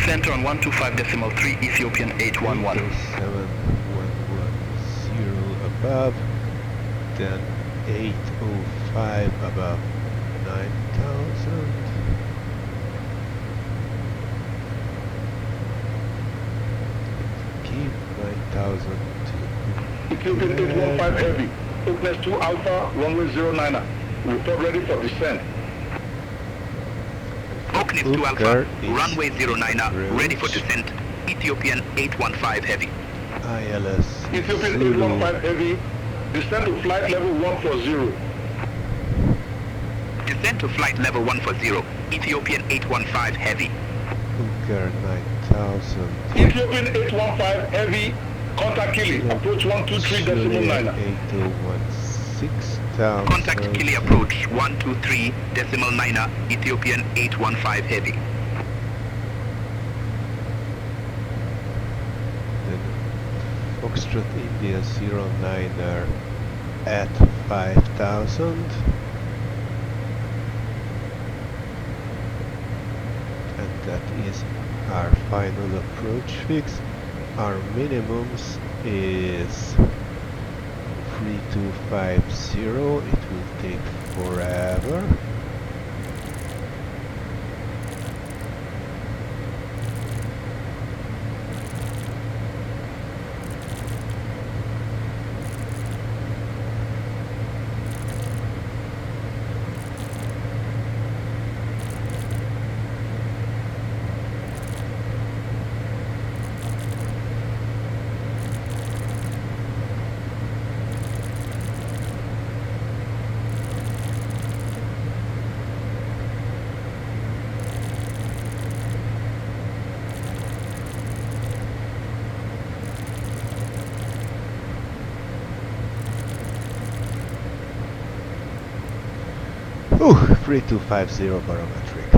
Center on 125.3, Ethiopian 811. 7110 above, then 805 above 9,000. Keep 9,000 to Ethiopian 815 heavy, Oakness 2 Alpha, runway 09er. Report ready for descent. Oakness 2 Alpha, runway 09er, ready for descent, Ethiopian 815 heavy. ILS Ethiopian Zulu 815 heavy, descend to flight level 140. Descend to flight level 140, Ethiopian 815 heavy. Hooker 9,000. Ethiopian 815 heavy, contact Kili, approach 123.9er. 8016,000. Contact Kili approach 123.9er, Ethiopian 815 heavy. Foxtrot India 09er at 5,000. And that is our final approach fix. Our minimums is 3250. It will take forever. Ooh, 3250 barometric.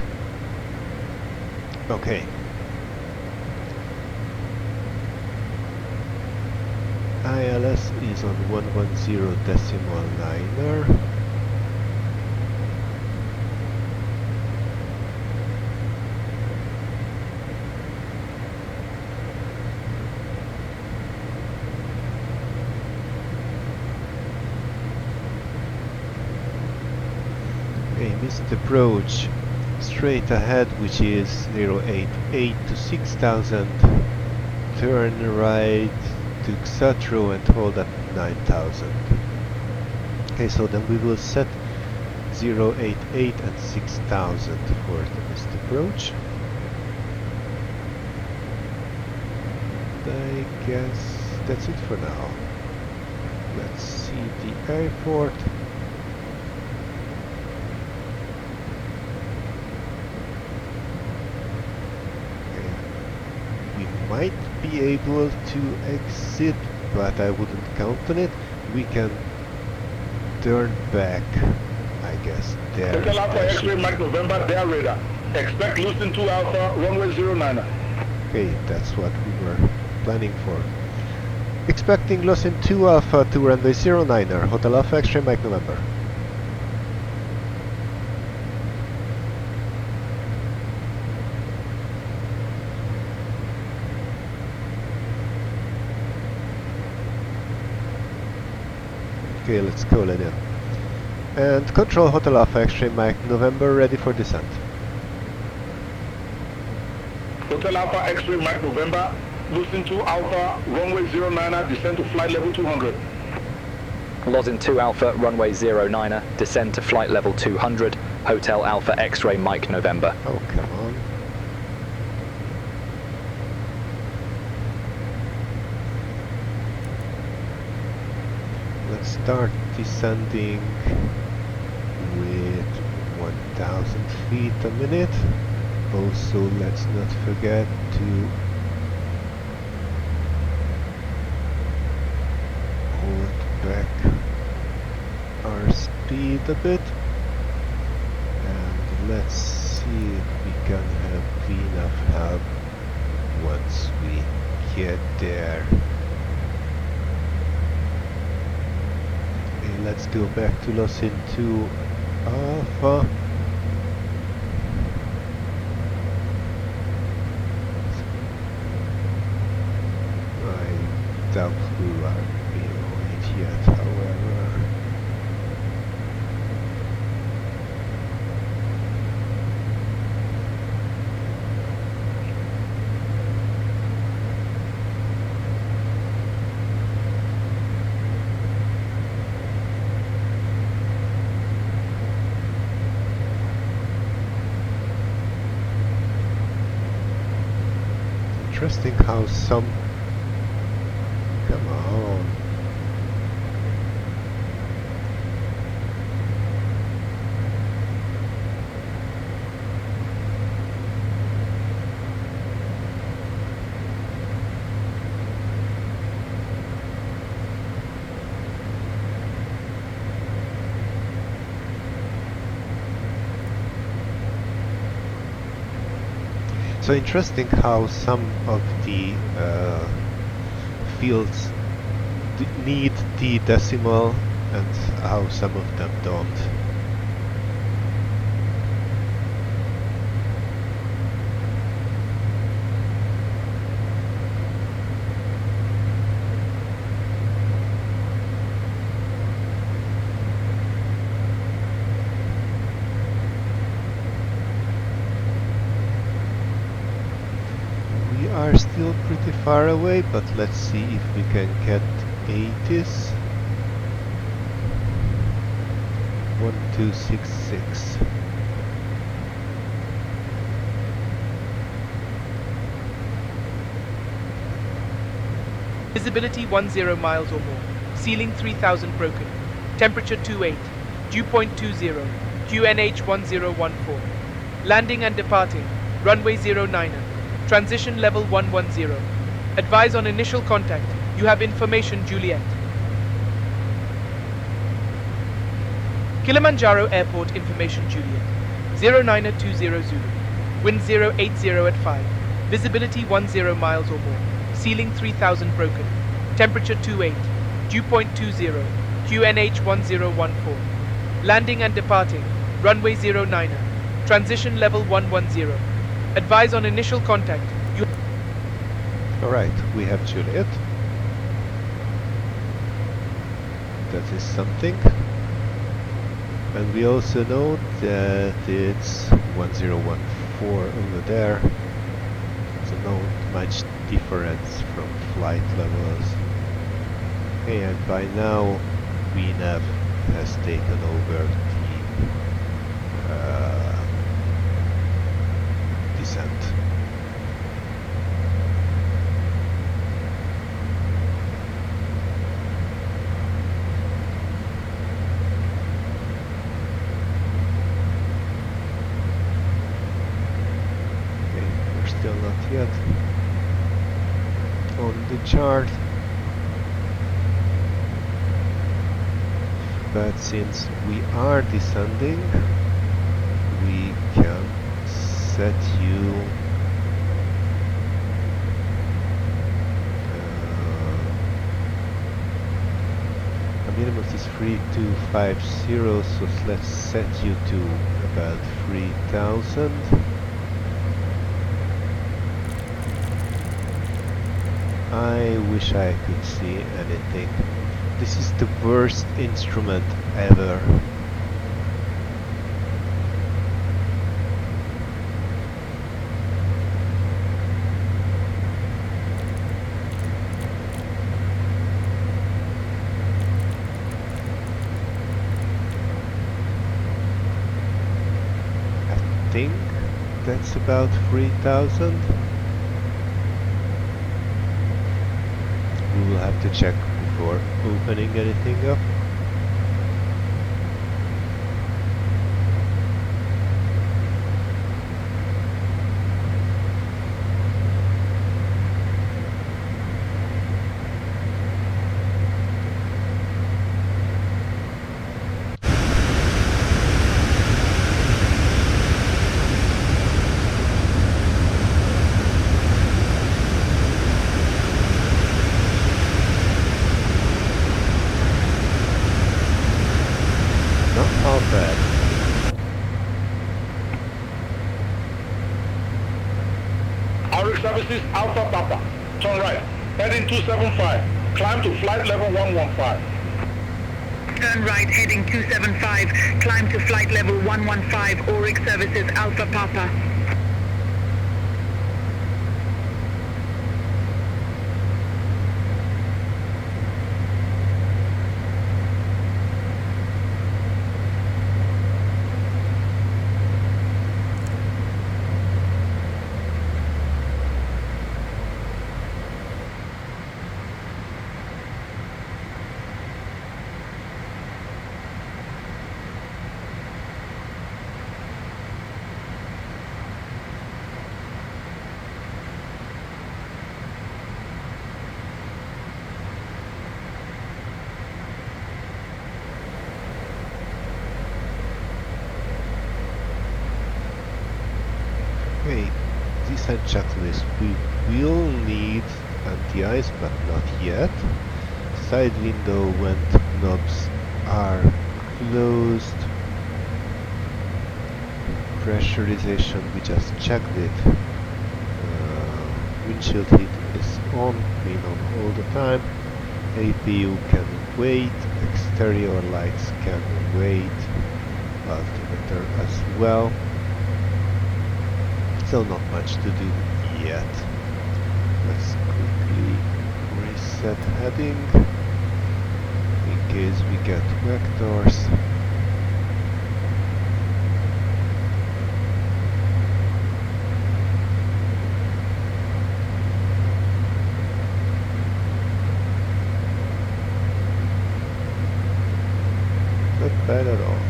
Okay. ILS is on 110.9er. missed approach straight ahead, which is 088 to 6000, turn right to Xatro and hold at 9000. Okay, so then we will set 088 and 6000 for the missed approach. I guess that's it for now. Let's see the airport. We might be able to exit, but I wouldn't count on it. We can turn back, I guess. There. Hotel Alpha X-ray Mike November, their radar. Expect Lucin 2 Alpha, runway 09er. Okay, that's what we were planning for. Expecting Lucin 2 Alpha to runway 09er, Hotel Alpha X-ray Mike November. Okay, let's call it in. And control Hotel Alpha X-ray Mike November, ready for descent. Hotel Alpha X-ray Mike November, Lucin 2 Alpha, runway 09er, descend to flight level 200. Lozin 2 Alpha, runway 09er, descend to flight level 200, Hotel Alpha X-ray Mike November. Oh, come on. Let's start descending with 1000 feet a minute. Also, let's not forget to hold back our speed a bit, and let's see if we can have enough help once we get there. Okay, let's go back to Lucin 2 Alpha. I doubt we are below it yet, however. Interesting how some... Come on. So interesting how some of the fields need the decimal and how some of them don't. We are still pretty far away, but let's see if we can get 80s. 1266. Visibility 10 miles or more. Ceiling 3000 broken. Temperature 28. Dew point 20. QNH 1014. Landing and departing. Runway 09er. Transition level 110. Advise on initial contact. You have information, Juliet. Kilimanjaro Airport information, Juliet. 09er20 Zulu. Wind 080 at 5. Visibility 10 miles or more. Ceiling 3000 broken. Temperature 28. Dew point 20. QNH 1014. Landing and departing. Runway 09er. Transition level 110. Advise on initial contact. Alright, we have Juliet. That is something. And we also know that it's 1014 over there, so not much difference from flight levels. Okay, and by now VNAV has taken over the descent. Still not yet on the chart, but since we are descending, we can set you a minimum is 3250, so let's set you to about 3000. I wish I could see anything. This is the worst instrument ever. I think that's about 3000. We will have to check before opening anything up. Services Alpha Papa, turn right, heading 275, climb to flight level 115. Turn right, heading 275, climb to flight level 115, Auric Services Alpha Papa. Okay, descent checklist. We will need anti-ice, but not yet. Side window vent knobs are closed. Pressurization, we just checked it. Windshield heat is on, been on all the time. APU can wait, exterior lights can wait, altimeter as well. So not much to do yet. Let's quickly reset heading in case we get vectors. Not bad at all.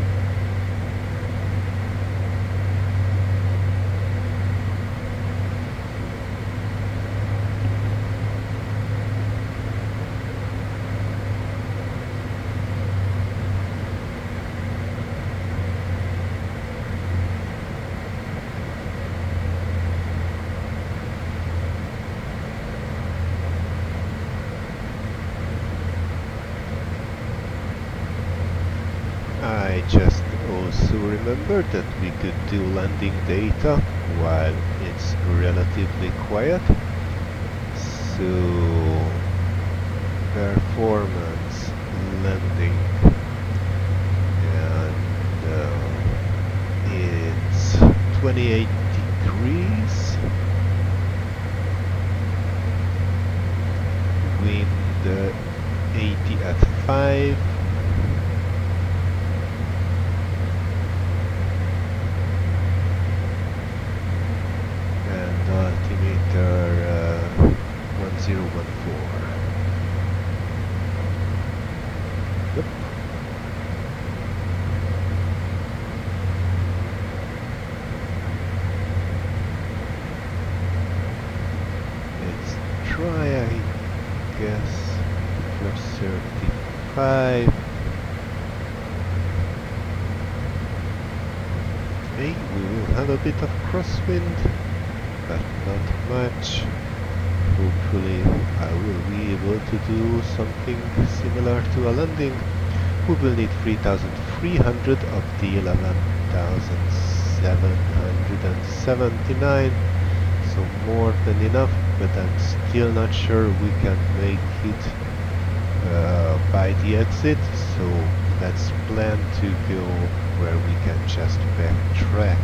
I just also remembered that we could do landing data while it's relatively quiet. So, performance, landing, and 28 degrees. Wind 80 at 5. And altimeter 1014. Yep. Let's try, I guess, plus 35. Okay, we will have a bit of crosswind, but not much. Hopefully I will be able to do something similar to a landing. We will need 3,300 of the 11,779, so more than enough, but I'm still not sure we can make it by the exit, so let's plan to go where we can just backtrack.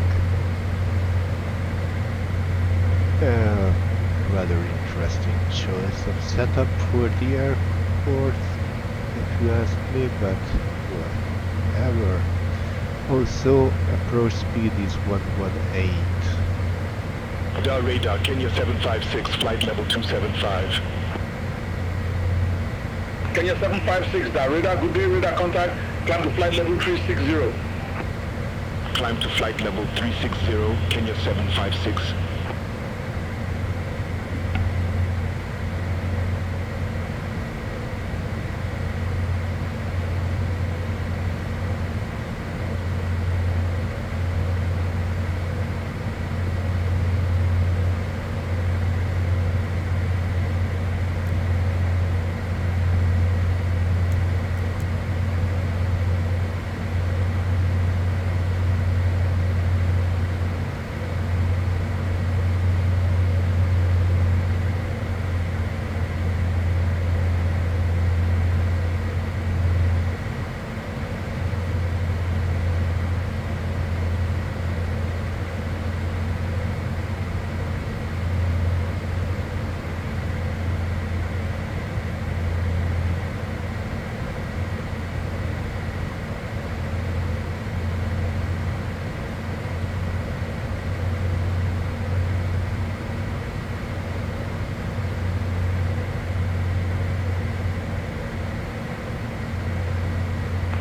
Rather interesting choice of setup for the airport, if you ask me, but whatever. Also, approach speed is 118. Radar radar, Kenya 756, flight level 275. Kenya 756, radar, good day, radar contact, climb to flight level 360. Climb to flight level 360, Kenya 756.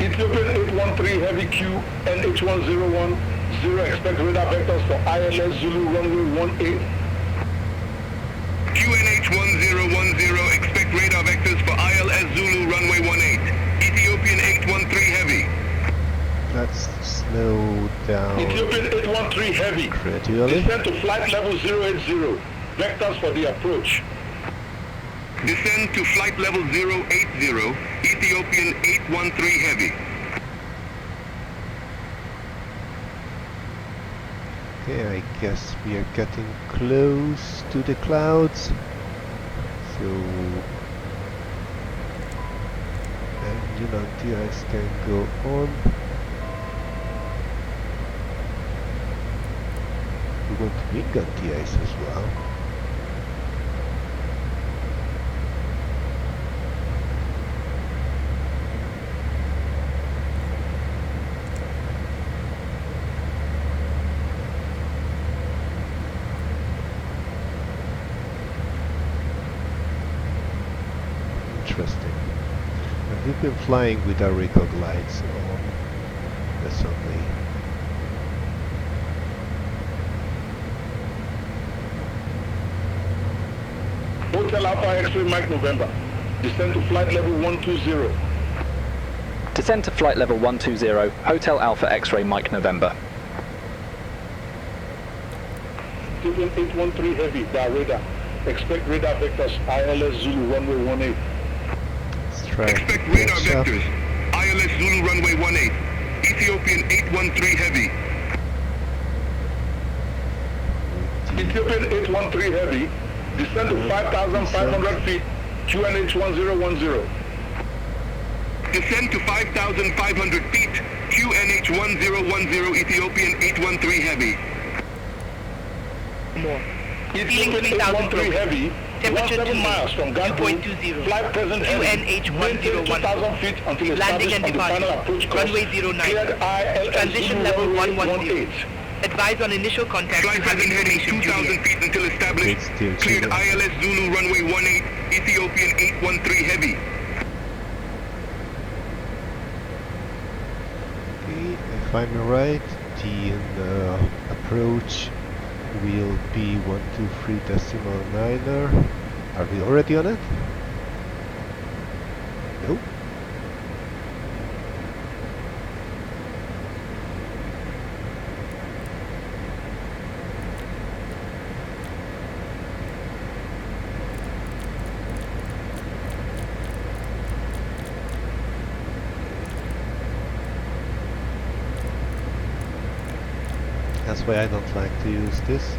Ethiopian 813 Heavy Q and H1010, expect radar vectors for ILS Zulu runway 18. QNH1010, expect radar vectors for ILS Zulu runway 18. Ethiopian 813 Heavy. Let's slow down. Ethiopian 813 Heavy. Gradually. Descend to flight level 080. Vectors for the approach. Descend to flight level 080, Ethiopian 813 Heavy. Okay, I guess we are getting close to the clouds. So, engine anti-ice can go on. We're going to wing anti-ice as well. Interesting. And we've been flying with our recog lights on. That's only. Hotel Alpha X-ray Mike November. Descend to flight level 120. Descend to flight level 120, Hotel Alpha X-ray Mike November. Ethiopian 813 Heavy, radar. Expect radar vectors ILS Zulu runway 18. Expect radar vectors. ILS Zulu runway 18. Ethiopian 813 Heavy. Ethiopian 813 Heavy. Descend to 5,500 feet. QNH 1010. Descend to 5,500 feet. QNH 1010, Ethiopian 813 Heavy. more. Feeling 3,000 broken. Heavy. Temperature 7 miles from Gatwick. 2.20. Flight present QNH 101. 2,000 feet until Landing and departure. Runway 09. Transition level 110. Advise on initial contact. Flight present heading 2,000 feet until established. Cleared ILS Zulu runway 18, Ethiopian 813 heavy. Okay, if I'm right, the approach will be 123.9er. Are we already on it? Nope. That's why I don't like to use this.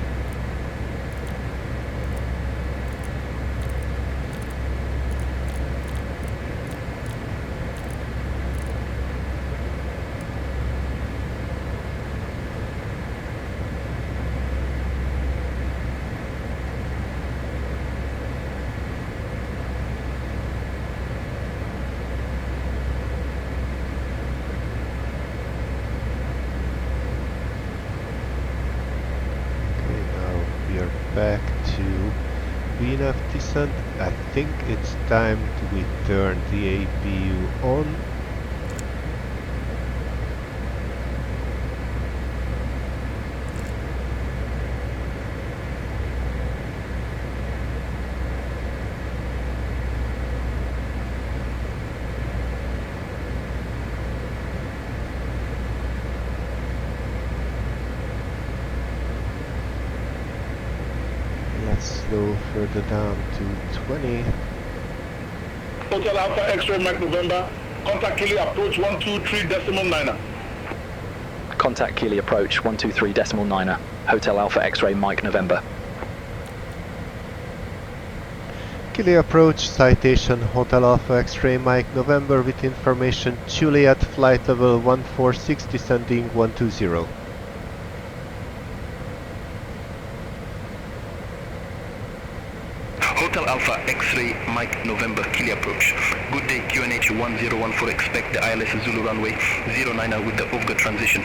Back to VNAV descent. I think it's time we turn the APU on. Go further down to 20. Hotel Alpha X-ray Mike November. Contact Kili approach 123.9er. Contact Kili approach 123.9er. Hotel Alpha X-ray Mike November. Kili approach citation Hotel Alpha X-ray Mike November with information Juliet flight level 146 descending 120. Hotel Alpha X-ray Mike November Kili approach. Good day QNH 1014, expect the ILS Zulu runway 09er with the OVGA transition.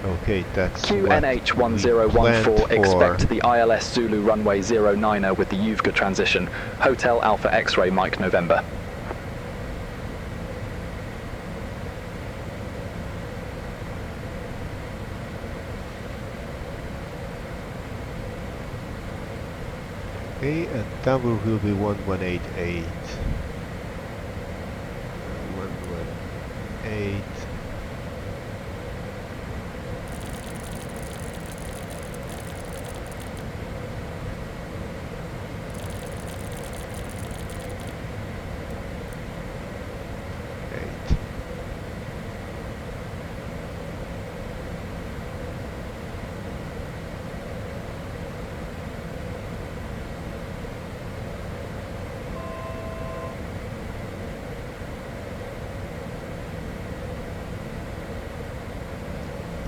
Okay, that's QNH 1014, expect the ILS Zulu runway 09er with the UVGA transition. Hotel Alpha X-ray Mike November. Okay, and tower will be 1188. 118.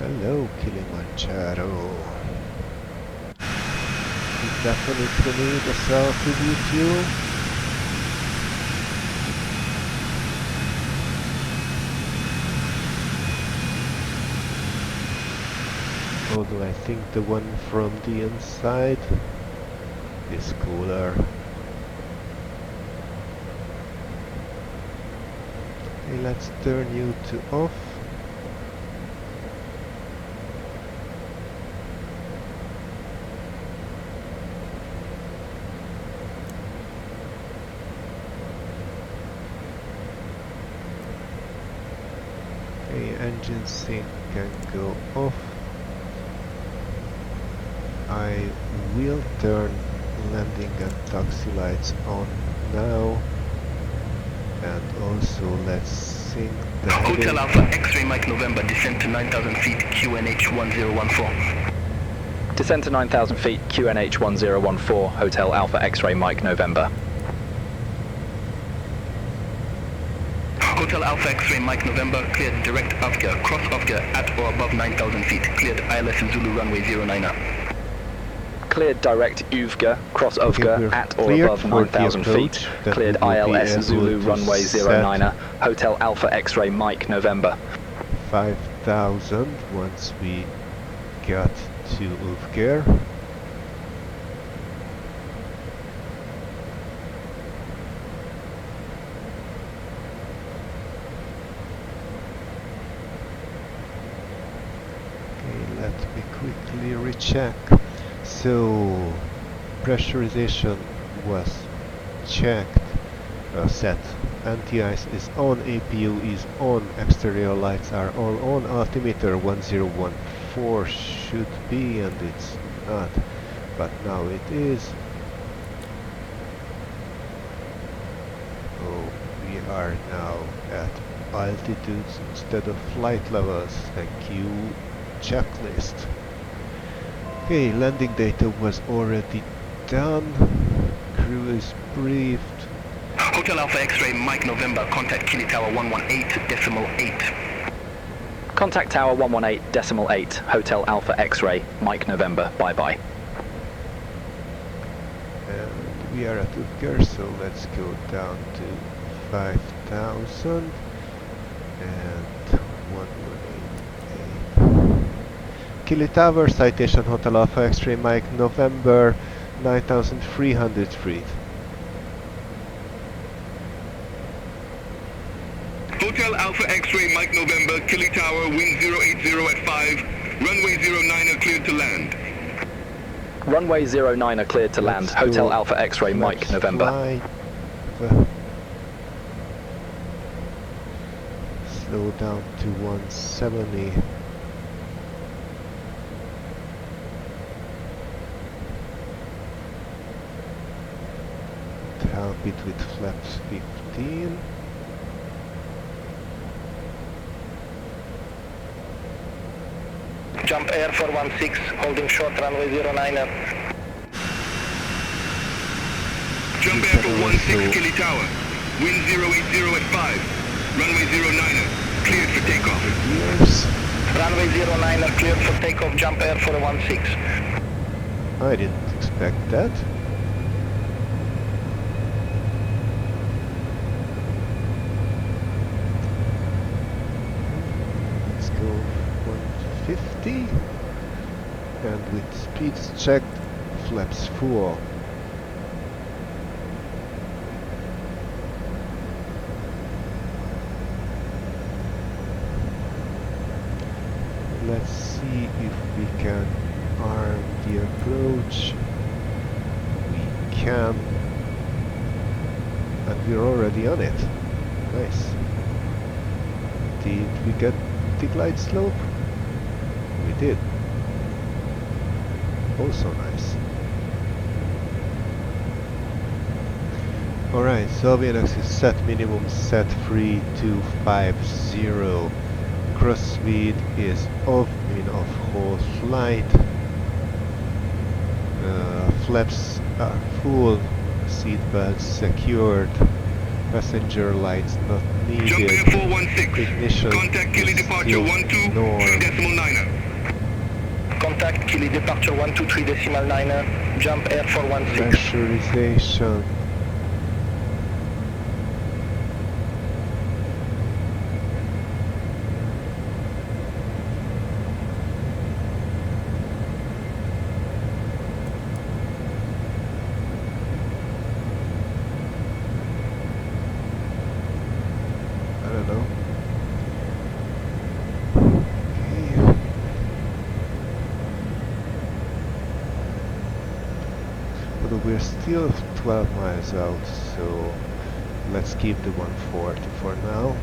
Hello, Kilimanjaro. We definitely need a selfie with you. Although I think the one from the inside is cooler. Okay, let's turn you to off. Engine sync can go off. I will turn landing and taxi lights on now, and also let's sync the Hotel Alpha X-ray Mike November, descend to 9,000 feet QNH 1014. Descend to 9,000 feet QNH 1014, Hotel Alpha X-ray Mike November. Hotel Alpha X-ray Mike November, cleared direct AVGA, cross AVGA at or above 9,000 feet, cleared ILS Zulu runway 09er. Cleared direct Uvga, cross Uvga at or above 9,000 feet. Cleared ILS Zulu runway 09er, Hotel Alpha X-ray Mike November. 5,000 once we got to Uvga. Okay, let me quickly recheck. So pressurization was checked, set. Anti-ice is on, APU is on, exterior lights are all on, altimeter 1014 should be, and it's not, but now it is. Oh, we are now at altitudes instead of flight levels. Thank you, checklist. Okay, landing data was already done. Crew is briefed. Hotel Alpha X-ray Mike November, contact Kili Tower 118.8. Contact Tower 118.8, Hotel Alpha X-ray Mike November, bye-bye. And we are at Uvga, so let's go down to 5,000 and 118. Kili Tower, Citation Hotel Alpha X-ray Mike November, 9,300 feet. Hotel Alpha X-ray Mike November, Kili Tower, wind 080 at 5, runway 09er cleared to land. Runway 09er cleared to land, Hotel Alpha X-ray Mike November. Slow down to 170. Help it with flaps 15. Jump air 416, holding short runway 09er. Jump air for 16 Kili Tower, wind 080 at 5, runway 09er, cleared for takeoff. Yes. Runway 09er cleared for takeoff, jump air for 16. I didn't expect that. Let's go 150, and with speeds checked, flaps full. Let's see if we can arm the approach. We can, and we're already on it. Nice. Did we get the glide slope? We did. Also nice. Alright, so avionics is set minimum, set 3250. Cross speed is off, off whole flight. Flaps are full, seat belts secured, passenger lights not needed. Jump air 416, ignition contact Kili departure 123.9er. Contact Kili departure 123.9er, jump air 416. Pressurization. We're still 12 miles out, so let's keep the 140 for now.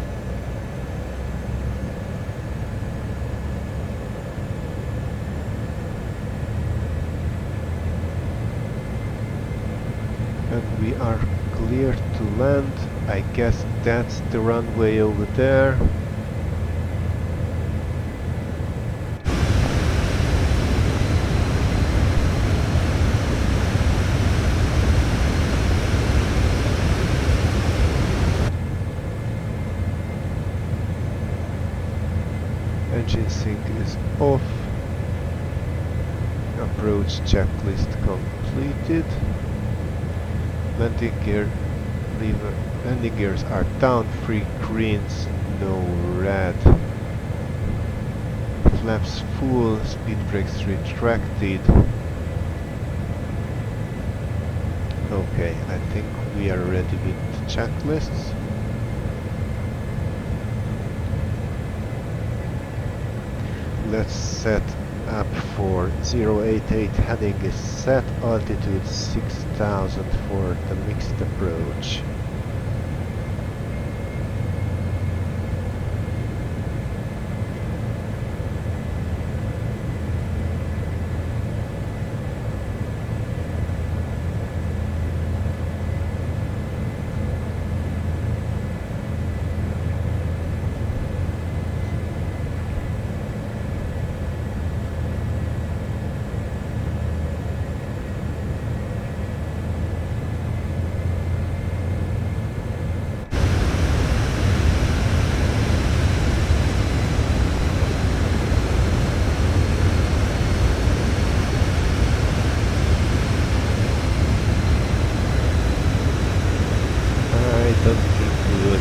And we are clear to land. I guess that's the runway over there. Engine sync is off. approach checklist completed. Landing gears are down, 3 greens, no red. Flaps full, speed brakes retracted. Okay, I think we are ready with the checklists. Let's set up for 088, heading is set, altitude 6000 for the mixed approach.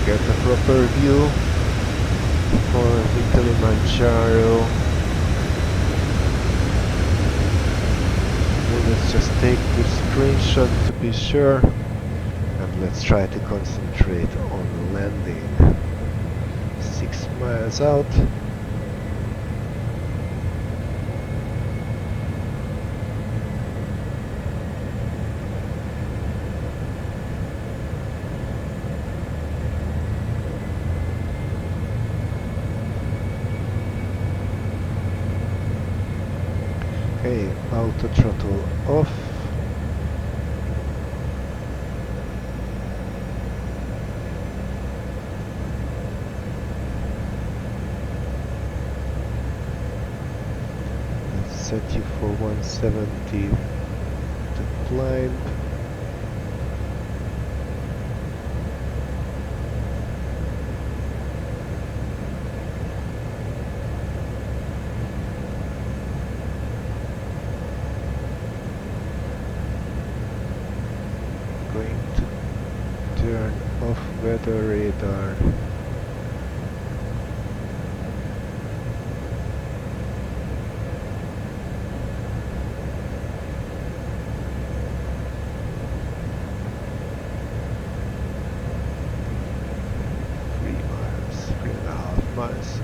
Get a proper view for the Kilimanjaro. So let's just take this screenshot to be sure, and let's try to concentrate on landing. 6 miles out. Okay, auto throttle off. Let's set you for 170 to climb. Going to turn off weather radar. Three and a half miles.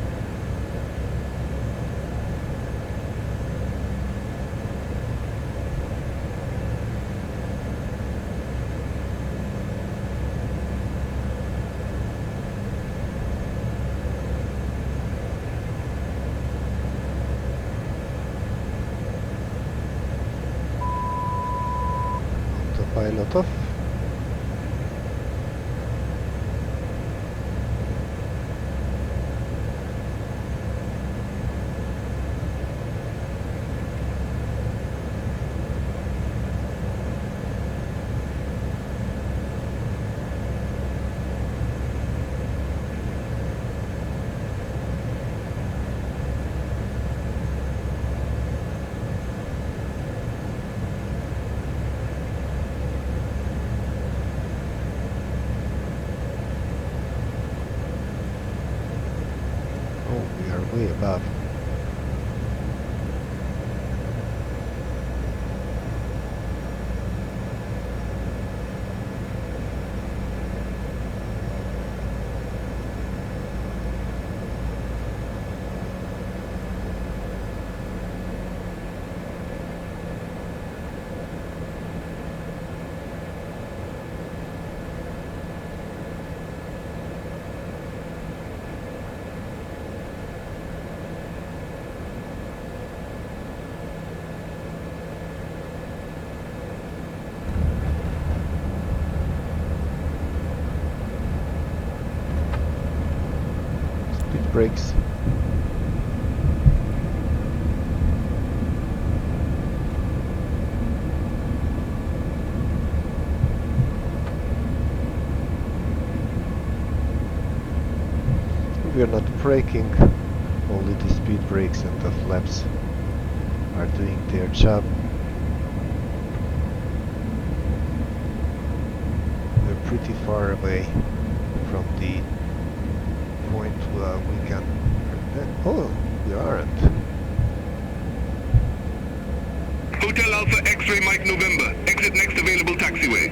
Pilot off. Way above. Brakes. We are not braking, only the speed brakes and the flaps. are doing their job. We're pretty far away from the point where we can... Oh, we aren't. Hotel Alpha X-ray Mike November. Exit next available taxiway.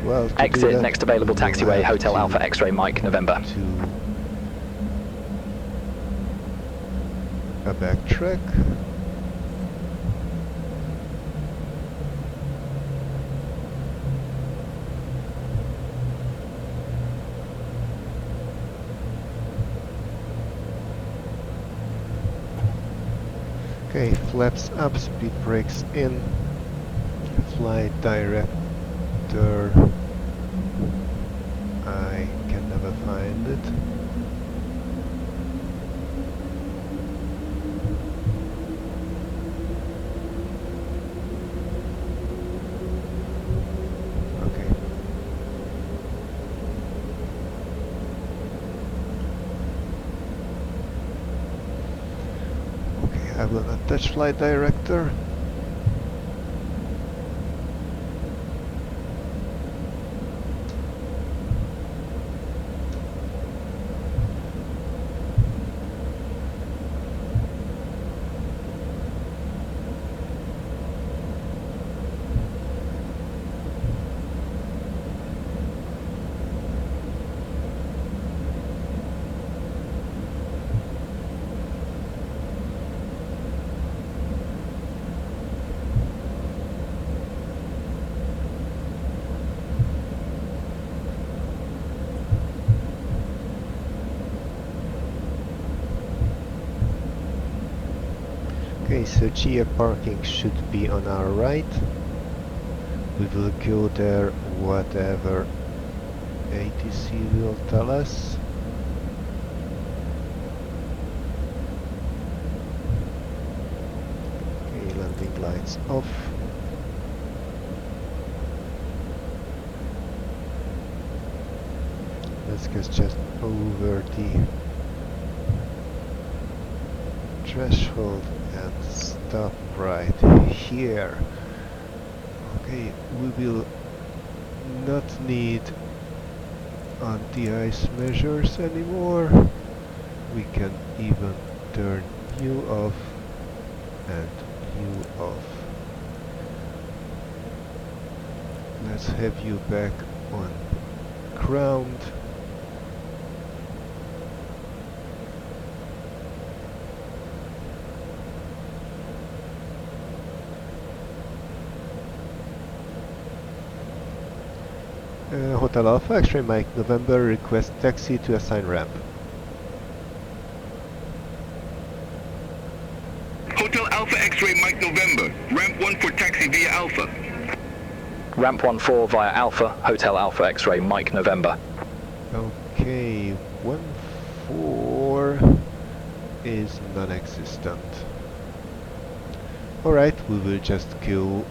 Well, exit next available taxiway, Hotel Alpha X-ray Mike November. A backtrack. Okay, flaps up, speed brakes in, flight director, I can never find it. Okay. I will not touch flight director. Okay, so GA parking should be on our right. We will go there whatever ATC will tell us. Okay, landing lights off. Let's get just over the threshold and stop right here. Okay, we will not need anti-ice measures anymore. We can even turn you off and you off. Let's have you back on ground. Hotel Alpha X-ray Mike November, request taxi to assign ramp. Hotel Alpha X-ray Mike November. Ramp 1 for taxi via Alpha. Ramp 14 via Alpha, Hotel Alpha X-ray Mike November. Okay, 14 is non-existent. Alright, we will just go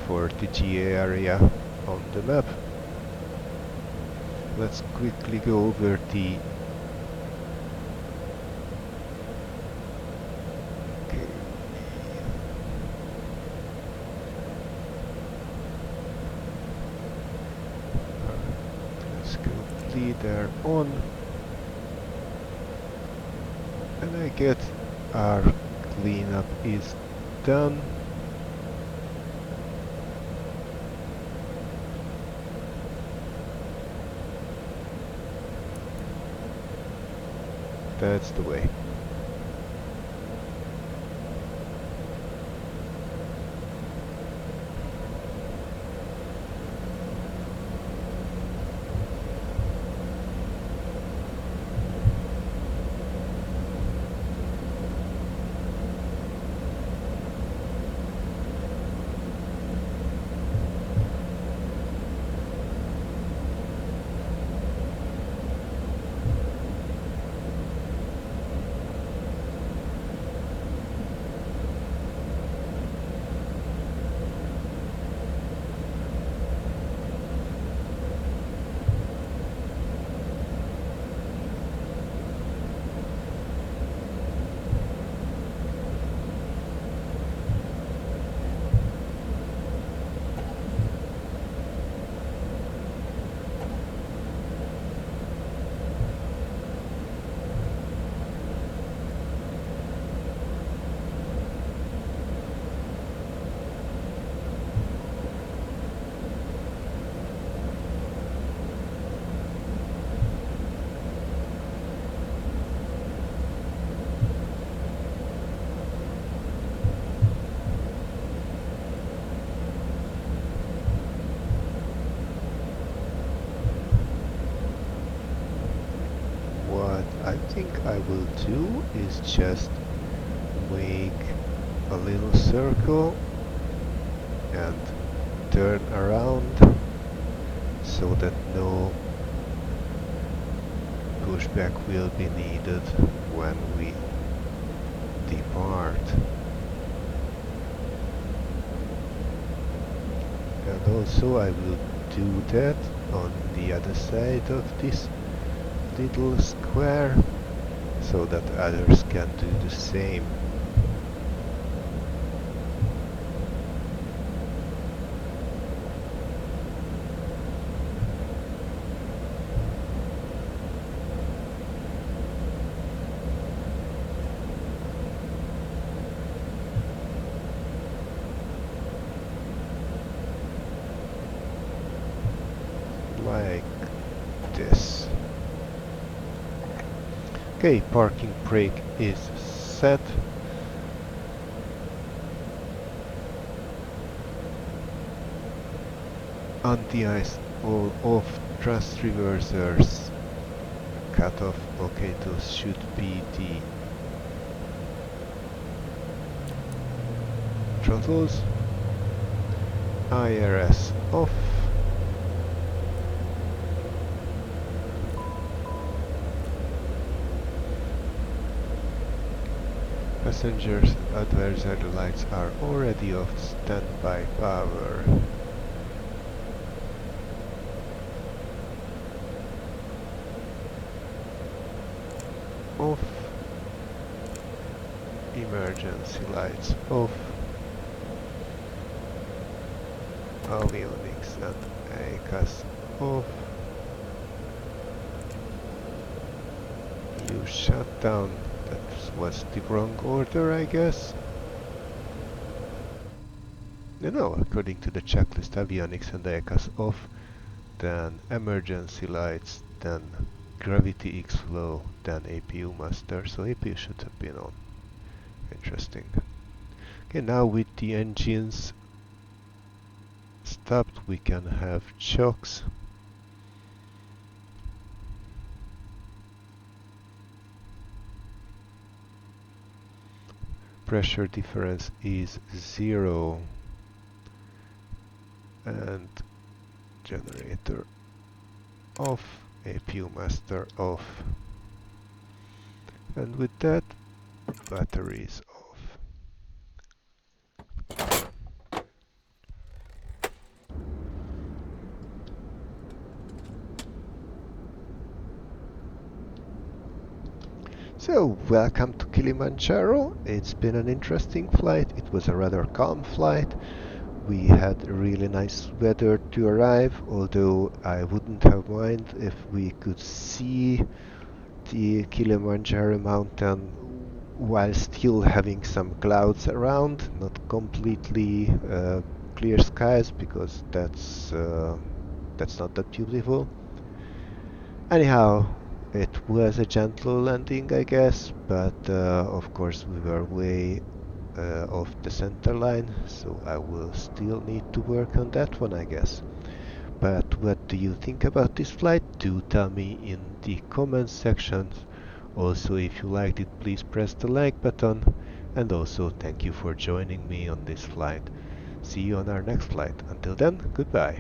for the GA area on the map. Let's quickly go over the... Okay. Let's go leader on. And I get our cleanup is done. That's the way. I will do is just make a little circle and turn around so that no pushback will be needed when we depart. And also I will do that on the other side of this little square so that others can do the same. Like this. Okay, parking brake is set. Anti-ice all off, thrust reversers cut off. Okay, those should be the throttles. IRS off. Passengers advisory lights are already off. Standby power. Off. Emergency lights off. Avionics and ACAS off. You shut down. That was the wrong order, I guess. No, according to the checklist, avionics and ACAS off, then emergency lights, then gravity X flow, then APU master. So APU should have been on. Interesting. Okay, now with the engines stopped, we can have chocks. Pressure difference is 0 and generator off, APU master off, and with that batteries off. So, welcome to Kilimanjaro. It's been an interesting flight. It was a rather calm flight. We had really nice weather to arrive, although I wouldn't have minded if we could see the Kilimanjaro mountain while still having some clouds around, not completely clear skies, because that's not that beautiful. Anyhow, it was a gentle landing, I guess, but of course we were way off the center line, so I will still need to work on that one, I guess. But what do you think about this flight? Do tell me in the comments section. Also, if you liked it, please press the like button, and also thank you for joining me on this flight. See you on our next flight. Until then, goodbye.